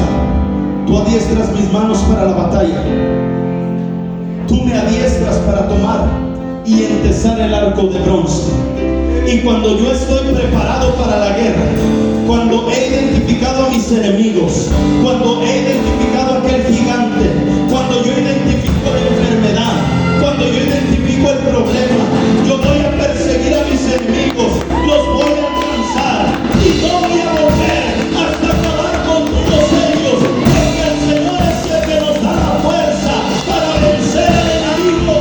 tú adiestras mis manos para la batalla, tú me adiestras para tomar y entesar el arco de bronce. Y cuando yo estoy preparado para la guerra, cuando he identificado a mis enemigos, cuando he identificado a aquel gigante, cuando yo identifico la enfermedad, cuando yo identifico el problema, yo voy a perseguir a mis enemigos, los voy a alcanzar y no voy a volver hasta acabar con todos ellos, porque el Señor es el que nos da la fuerza para vencer al enemigo.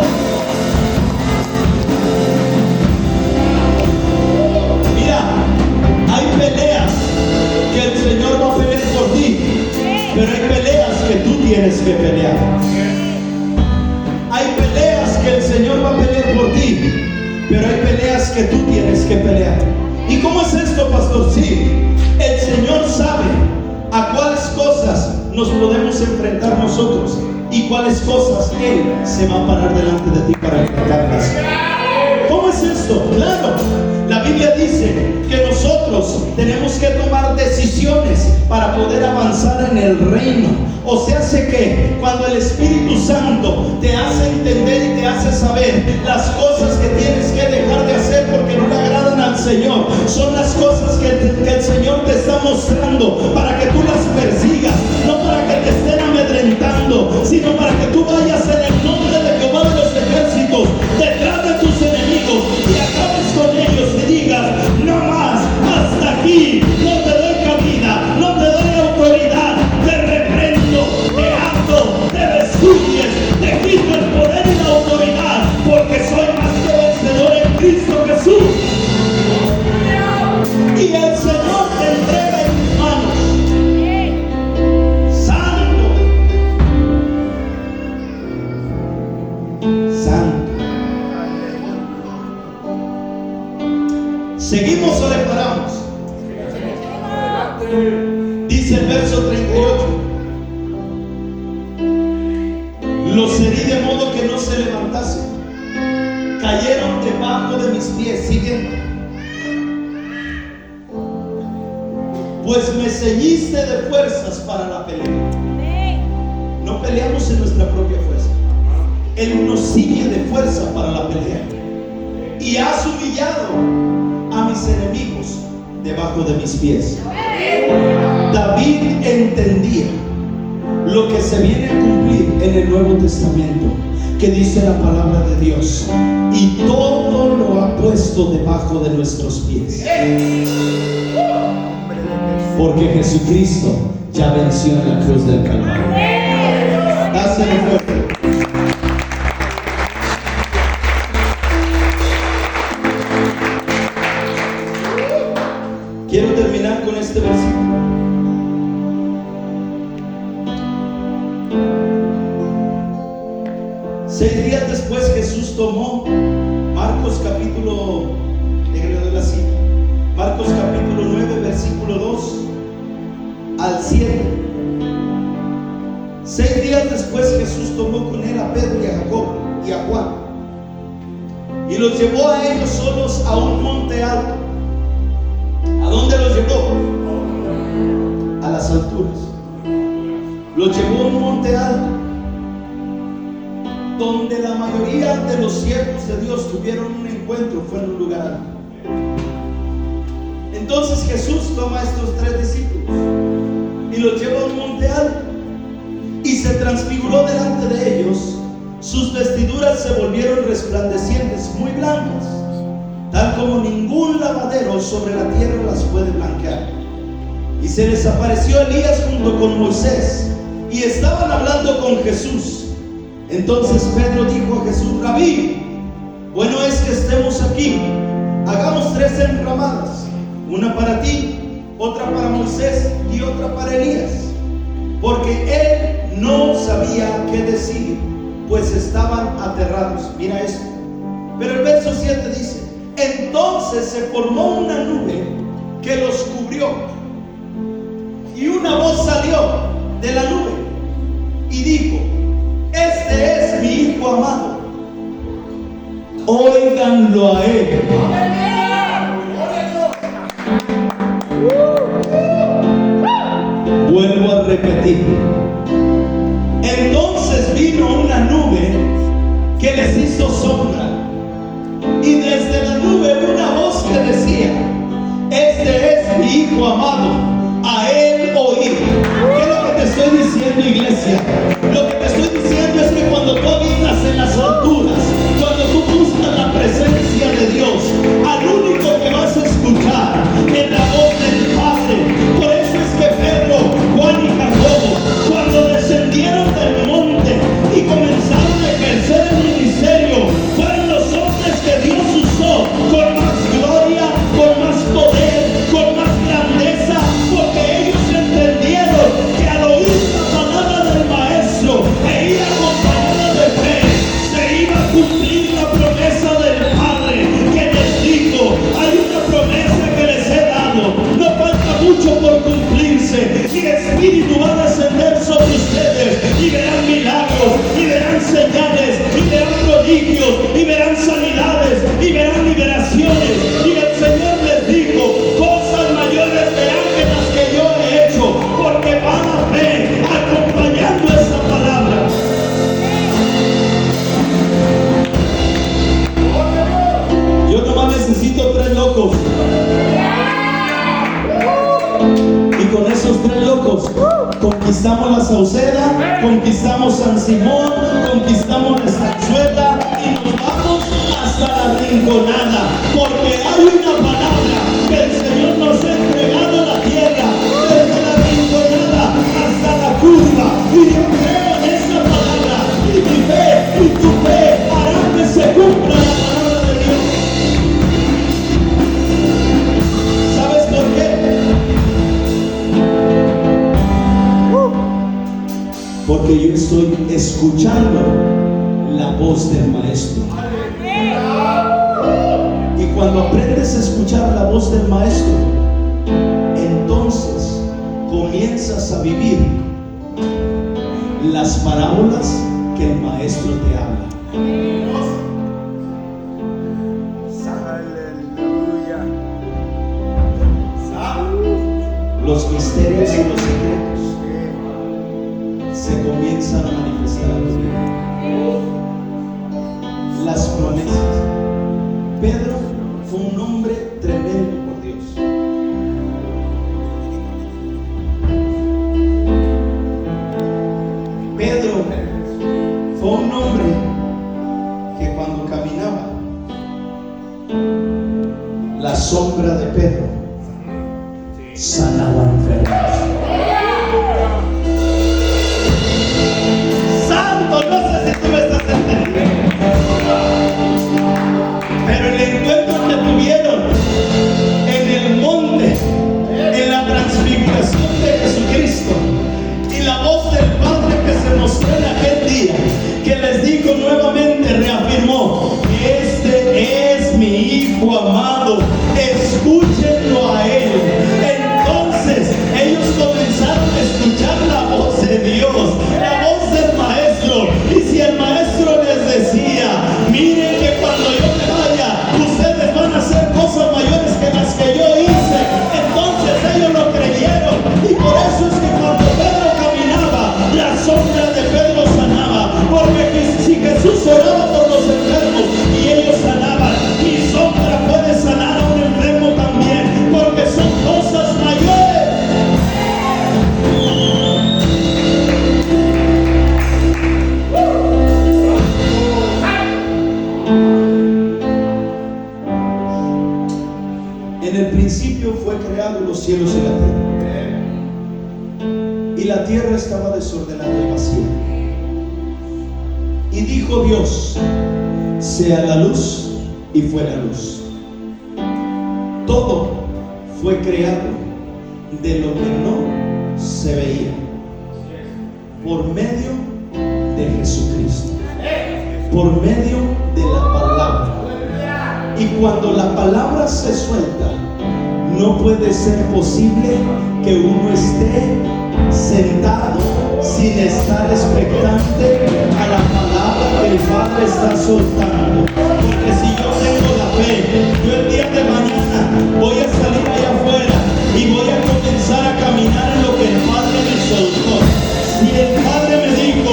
Mira, hay peleas que el Señor va a pelear por ti, pero hay peleas que tú tienes que pelear. Hay peleas que el Señor va a pelear por ti, pero hay peleas que tú tienes que pelear. ¿Y cómo es esto, pastor? Sí, el Señor sabe a cuáles cosas nos podemos enfrentar nosotros y cuáles cosas Él se va a parar delante de ti para enfrentarlas. ¿Cómo es esto? Claro, la Biblia dice que nosotros tenemos que tomar decisiones para poder avanzar en el reino. O sea, hace que cuando el Espíritu Santo te hace entender y te hace saber las cosas que tienes que dejar de hacer porque no le agradan al Señor, son las cosas que el Señor te está mostrando para que tú las persigas, no para que te estén amedrentando, sino para que tú vayas en el nombre de Jehová de los ejércitos detrás de tus enemigos y acabes con ellos y digas, no más, hasta aquí, no te doy cabida, no te doy autoridad, te reprendo, te ato, te destruyes, te quito el poder y la autoridad, porque soy más que vencedor en Cristo Jesús. Y el Señor te entrega en tus manos. Santo, santo. ¿Seguimos o le paramos? Dice el verso 38. Los herí de modo que no se levantasen, cayeron debajo de mis pies. Siguiente. Pues me ceñiste de fuerzas para la pelea. No peleamos en nuestra propia fuerza. Él nos ciñe de fuerza para la pelea. Y has humillado a mis enemigos debajo de mis pies. David entendía lo que se viene a cumplir en el Nuevo Testamento, que dice la palabra de Dios, y todo lo ha puesto debajo de nuestros pies. Porque Jesucristo ya venció en la cruz del Calvario. Dáselo fuerte. Quiero terminar con este versículo. Seis días después Jesús tomó Marcos capítulo, déjenme dar la cita, Marcos capítulo 9 versículo 2 al 7. 6 días después Jesús tomó con él a Pedro y a Jacob y a Juan y los llevó a ellos solos a un monte alto. ¿A dónde los llevó? A las alturas. Los llevó a un monte alto donde la mayoría de los siervos de Dios tuvieron un encuentro. Fue en un lugar alto. Entonces Jesús toma a estos 3 discípulos y los lleva a un monte alto y se transfiguró delante de ellos. Sus vestiduras se volvieron resplandecientes, muy blancas, tal como ningún lavadero sobre la tierra las puede blanquear. Y se les apareció Elías junto con Moisés y estaban hablando con Jesús. Entonces Pedro dijo a Jesús: Rabí, bueno es que estemos aquí. Hagamos 3 enramadas, una para ti, otra para Moisés y otra para Elías. Porque él no sabía qué decir, pues estaban aterrados. Mira esto. Pero el verso 7 dice: entonces se formó una nube que los cubrió, y una voz salió de la nube y dijo: este es mi Hijo amado, óiganlo a él. Vuelvo a repetir. Entonces vino una nube que les hizo sombra, y desde la nube una voz que decía: este es mi Hijo amado, a él oír. ¿Qué es lo que te estoy diciendo, iglesia? Lo que te estoy diciendo es que cuando tú habitas en las alturas, cuando tú buscas la presencia de Dios, al único que vas a escuchar es la voz del Padre. Por eso es que Pedro, Juan y Jacobo, cuando descendieron del monte y comenzaron a ejercer el ministerio, fueron los hombres que Dios usó con más gloria, con más poder, con más grandeza, porque ellos entendieron que al oír la palabra del Maestro e ir acompañada de fe, se iba a cumplir la promesa del Padre que les dijo: hay una promesa que les he dado, no falta mucho por cumplirse, y el Espíritu va a descender sobre ustedes, y verán milagros, y verán señales, y verán prodigios, y verán sanidades, y verán liberaciones. Y el Señor les dijo: cosas mayores verán que las que yo he hecho, porque van a fe acompañando esa palabra. Yo nomás necesito 3 locos, y con esos 3 locos conquistamos la Sauceda, conquistamos San Simón, conquistamos la Estanzuela, y nos vamos hasta la Rinconada, porque hay una palabra que el Señor nos ha entregado a la tierra, desde la Rinconada hasta la curva. Y yo creo en esa palabra, y mi fe y tu fe harán que se cumpla la palabra de Dios. ¿Sabes por qué? Porque yo estoy escuchando la voz del Maestro. Y cuando aprendes a escuchar la voz del Maestro, entonces comienzas a vivir las parábolas que el Maestro te habla. Aleluya. Los misterios y los secretos se comienzan a manifestar a tu vida. Las promesas. Pedro fue un hombre tremendo por Dios. Pedro fue un hombre sombra de Pedro sanaba enfermos. Santo, no sé si tú me estás entendiendo, pero el encuentro que tuvieron en el monte, en la transfiguración de Jesucristo, y la voz del Padre que se mostró en aquel día, que les dijo nuevamente, reafirmó: este es mi Hijo amado, escúchenlo a Él. Entonces ellos comenzaron a escuchar la voz de Dios, la voz del Maestro. Y si el Maestro les decía: miren que cuando yo me vaya, ustedes van a hacer cosas mayores que las que yo hice, entonces ellos lo creyeron. Y por eso es que cuando Pedro caminaba, la sombra de Pedro sanaba. Porque si Jesús oraba por los enfermos y ellos sanaban, mi sombra puede sanar a un enfermo también, porque son cosas mayores. En el principio fue creado los cielos y la tierra, y la tierra estaba desordenada y vacía. Y dijo Dios: sea la luz, y fue la luz. Todo fue creado de lo que no se veía, por medio de Jesucristo, por medio de la palabra. Y cuando la palabra se suelta, no puede ser posible que uno esté sentado sin estar expectante a la palabra que el Padre está soltando. Porque si yo tengo la fe, yo el día de mañana voy a salir allá afuera y voy a comenzar a caminar en lo que el Padre me soltó. Si el Padre me dijo: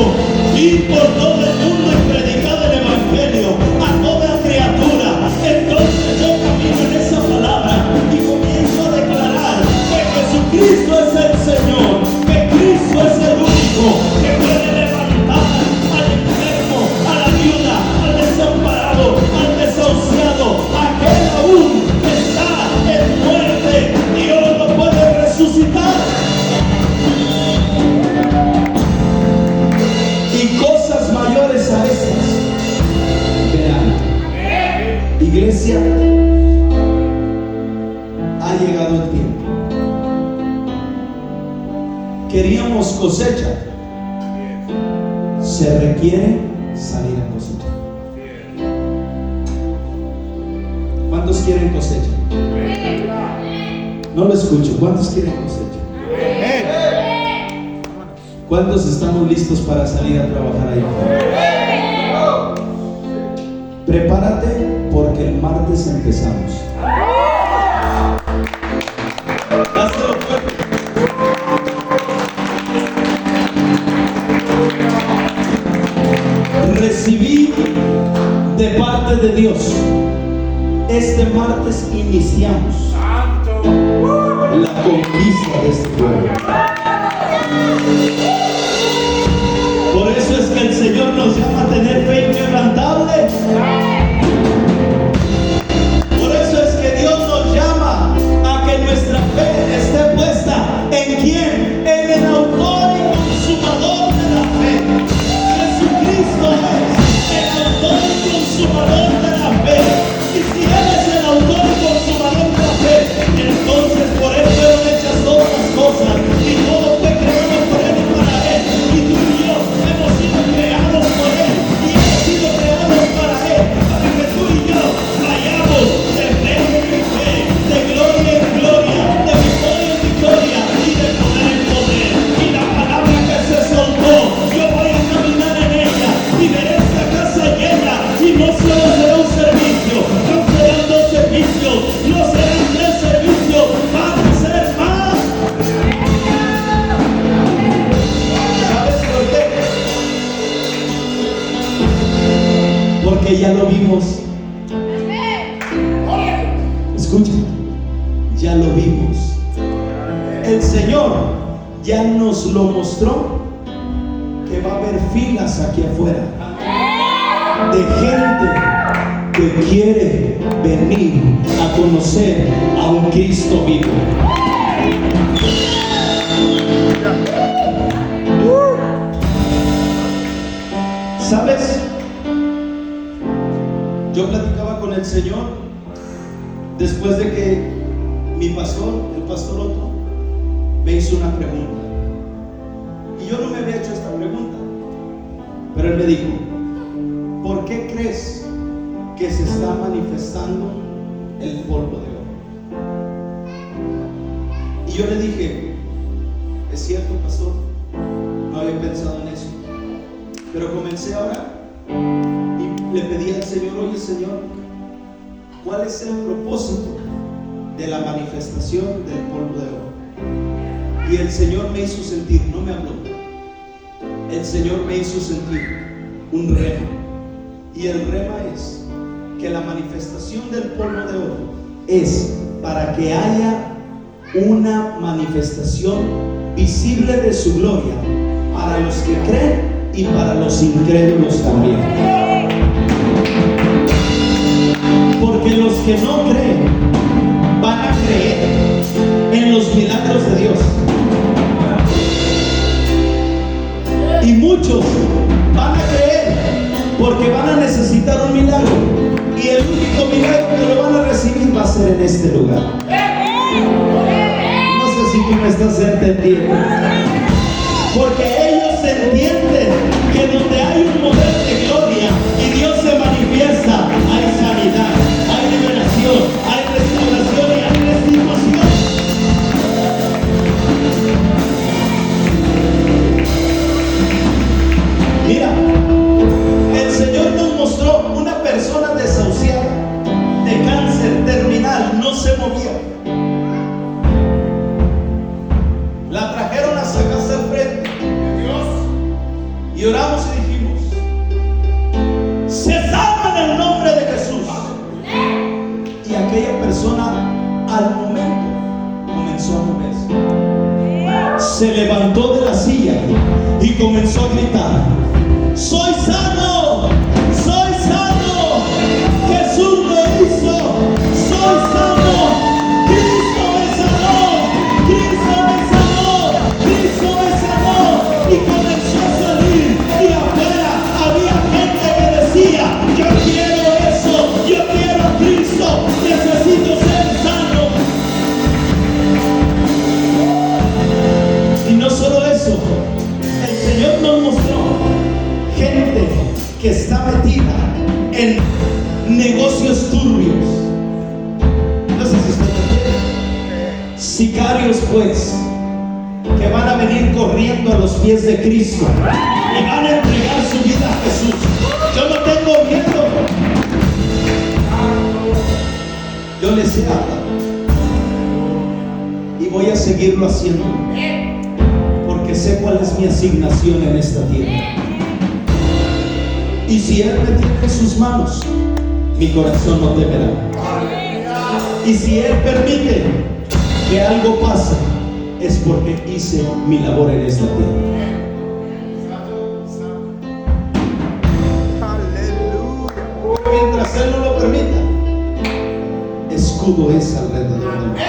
ir por todo el mundo y predicar el Evangelio a toda criatura, entonces yo camino en esa palabra y comienzo a declarar que Jesucristo es el Señor, que Cristo es el único que puede levantar al enfermo, a la viuda, al desamparado, al desahuciado, aquel aún que está en muerte. Dios lo puede resucitar. Y cosas mayores a estas verán. Iglesia, ha llegado el tiempo. Queríamos cosecha, se requiere salir a cosechar. ¿Cuántos quieren cosecha? No lo escucho. ¿Cuántos quieren cosecha? ¿Cuántos estamos listos para salir a trabajar allá afuera? Prepárate, porque el martes empezamos. Dáselo fuerte. Recibí de parte de Dios. Este martes iniciamos la conquista de este pueblo. Por eso es que el Señor nos llama a tener fe inquebrantable. Por eso es que Dios nos llama a que nuestra fe esté puesta ¿en quién? En el autor y consumador de la fe. Jesucristo es el autor y consumador de la fe. Y si Él es el autor y consumador de la fe, entonces por Él fueron hechas todas las cosas, y todo fue creado por Él y para Él. Y tú y yo hemos sido creados por Él, y hemos sido creados para Él, para que tú y yo vayamos de fe en fe, de gloria en gloria, de victoria en victoria y de poder en poder. Y la palabra que se soltó, yo voy a caminar en ella y veré esta casa llena. Y no solo será un servicio, no serán dos servicios, no serán tres servicios, van a ser más. ¿Sabes por qué? Porque ya lo vimos. Escucha, ya lo vimos. El Señor ya nos lo mostró, que va a haber filas aquí afuera de gente que quiere venir a conocer a un Cristo vivo. ¿Sabes? Yo platicaba con el Señor después de que mi pastor, el pastor Otto, me hizo una pregunta. Y yo no me había hecho esta pregunta, pero él me dijo: ¿por qué crees que se está manifestando el polvo de oro? Y yo le dije: es cierto, pastor, no había pensado en eso. Pero comencé a orar y le pedí al Señor: oye, Señor, ¿cuál es el propósito de la manifestación del polvo de oro? Y el Señor me hizo sentir, no me habló, el Señor me hizo sentir un rema. Y el rema es que la manifestación del polvo de oro es para que haya una manifestación visible de su gloria para los que creen y para los incrédulos también. Porque los que no creen van a creer en los milagros de Dios, y muchos van a creer porque van a necesitar un milagro, y el único milagro que lo van a recibir va a ser en este lugar. No sé si tú me estás entendiendo, porque ellos entienden que donde hay un mover de gloria y Dios se manifiesta, hay sanidad, hay liberación, hay restauración y hay restitución. Mira, el Señor nos mostró una persona desahuciada de cáncer terminal, no se movía. La trajeron hasta casa al frente y oramos y dijimos: se salva en el nombre de Jesús. Y aquella persona al momento comenzó a moverse, se levantó de la silla y comenzó a gritar: soy sano, soy sano, Jesús me hizo, soy sano, Cristo me sanó, Cristo me sanó, Cristo me sanó. Y comenzó a salir, y afuera había gente que decía: yo quiero eso, yo quiero a Cristo, necesito ser sano. Y no solo eso, el Señor nos mostró gente que está metida en negocios turbios. No sé si usted entiende. Sicarios, pues, que van a venir corriendo a los pies de Cristo y van a entregar su vida a Jesús. Yo no tengo miedo, yo les he hablado y voy a seguirlo haciendo, porque sé cuál es mi asignación en esta tierra. Y si Él me tiene en sus manos, mi corazón no temerá. Y si Él permite que algo pase, es porque hice mi labor en esta tierra. Mientras Él no lo permita, escudo es alrededor de mí.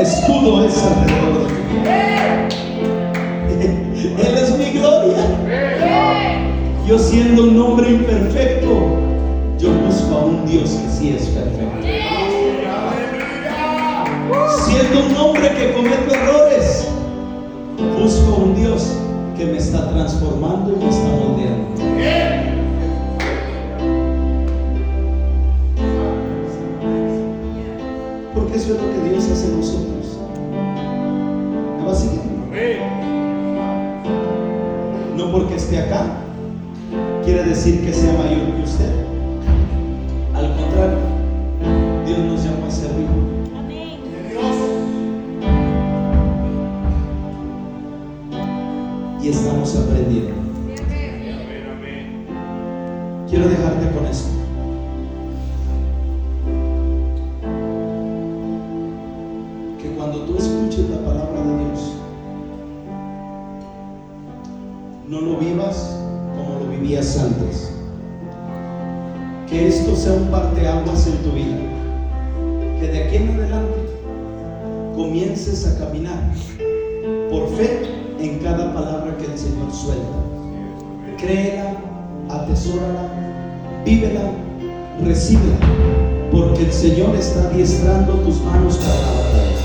Escudo es alrededor de mí. Él es mi gloria. Yo, siendo un hombre imperfecto, yo busco a un Dios que sí es perfecto. Siendo un hombre que comete errores, busco a un Dios que me está transformando y me está moldeando. Porque eso es lo que Dios hace en nosotros. ¿Me va siguiendo? No porque esté acá quiere decir que sea mayor que usted. Al contrario, Dios nos llama a servir. Y estamos aprendiendo. Quiero dejarte con esto. Que cuando tú escuches la palabra de Dios, no lo vivas como lo vivías antes. Que esto sea un parteaguas en tu vida, que de aquí en adelante comiences a caminar por fe en cada palabra que el Señor suelta. Créela, atesórala, vívela, recíbela, porque el Señor está adiestrando tus manos para la batalla.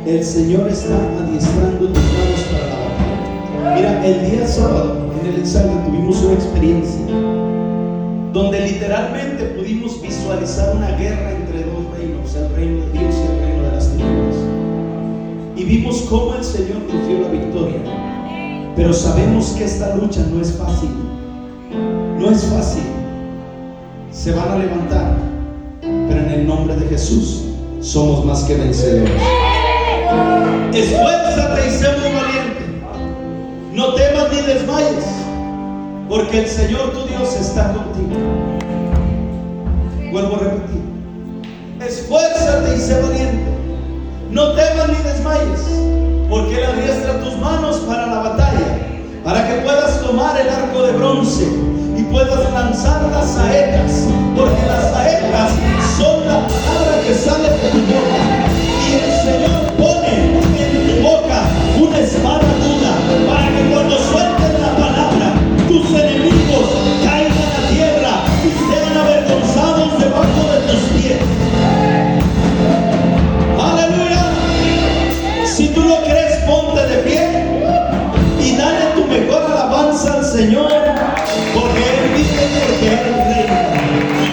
El Señor está adiestrando tus manos para la batalla. Mira, el día sábado en el ensayo tuvimos una experiencia donde literalmente pudimos visualizar una guerra entre dos reinos, el reino de Dios y el reino de las tinieblas. Y vimos cómo el Señor nos dio la victoria. Pero sabemos que esta lucha no es fácil. No es fácil. Se van a levantar, pero en el nombre de Jesús somos más que vencedores. Esfuérzate y sé muy valiente. No temas ni desmayes, porque el Señor tu Dios está contigo. Vuelvo a repetir: esfuérzate y sé valiente. No temas ni desmayes, porque Él adiestra tus manos para la batalla, para que puedas tomar el arco de bronce y puedas lanzar las saetas, porque las saetas son la palabra que sale de tu boca. Y el Señor pone en tu boca una espada aguda, para que cuando sueltes la palabra, tus enemigos caigan a la tierra y sean avergonzados debajo de tus pies. Aleluya. Si tú lo crees, ponte de pie y dale tu mejor alabanza al Señor, porque Él vive, porque Él reina.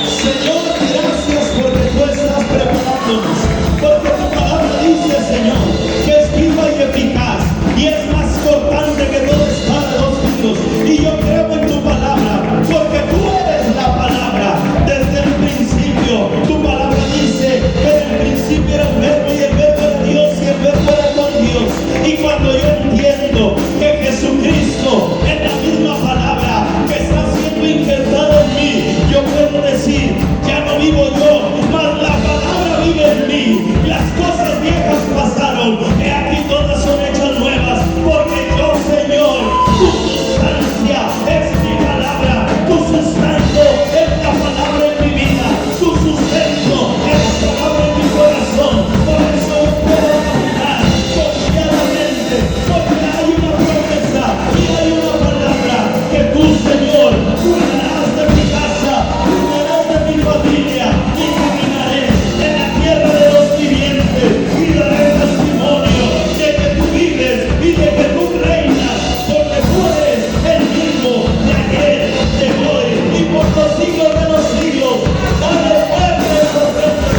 Señor, gracias porque tú estás preparándonos, porque tu palabra dice, Señor, que es viva y eficaz y es más cortante que toda espada de dos filos. Y yo creo en tu palabra, porque tú eres la palabra desde el principio. Tu palabra dice que en el principio era el verbo y el verbo era Dios y el verbo era con Dios. Y cuando yo entiendo que Jesucristo es la misma palabra que está siendo injertada en mí, yo puedo decir: ya no vivo yo, mas la palabra vive en mí. Las cosas viejas pasaron, he aquí todas son hechas nuevas, porque yo, Señor, tu sustancia es mi palabra, tu sustento es la palabra en mi vida, tu sustento es la palabra en mi corazón. Por eso yo puedo caminar confiadamente, porque hay una promesa y hay una palabra que tú, Señor, cuidarás de mi casa, cuidarás de mi familia, y caminaré en la tierra de los vivientes y daré testimonio de que tú vives y de que tú reinas, porque tú eres el mismo de ayer, de hoy y por los siglos de los siglos. Dale fuerte esa ofrenda.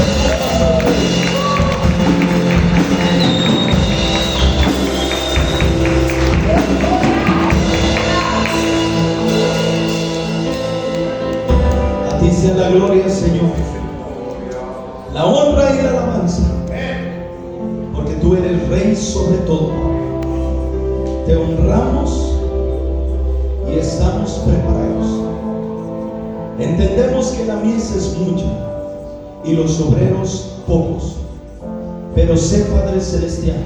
A ti sea la gloria, Señor, la honra y la alabanza, porque tú eres Rey sobre todo. Te honramos y estamos preparados. Entendemos que la mies es mucha y los obreros pocos, pero sé, Padre Celestial,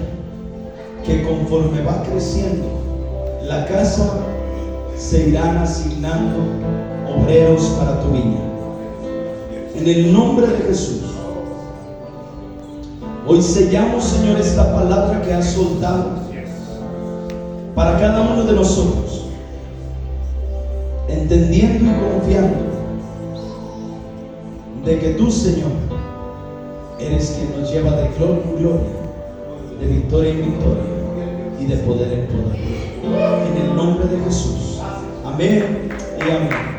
que conforme va creciendo la casa, se irán asignando obreros para tu viña. En el nombre de Jesús, hoy sellamos, Señor, esta palabra que has soltado para cada uno de nosotros, entendiendo y confiando de que tú, Señor, eres quien nos lleva de gloria en gloria, de victoria en victoria y de poder en poder. En el nombre de Jesús. Amén y amén.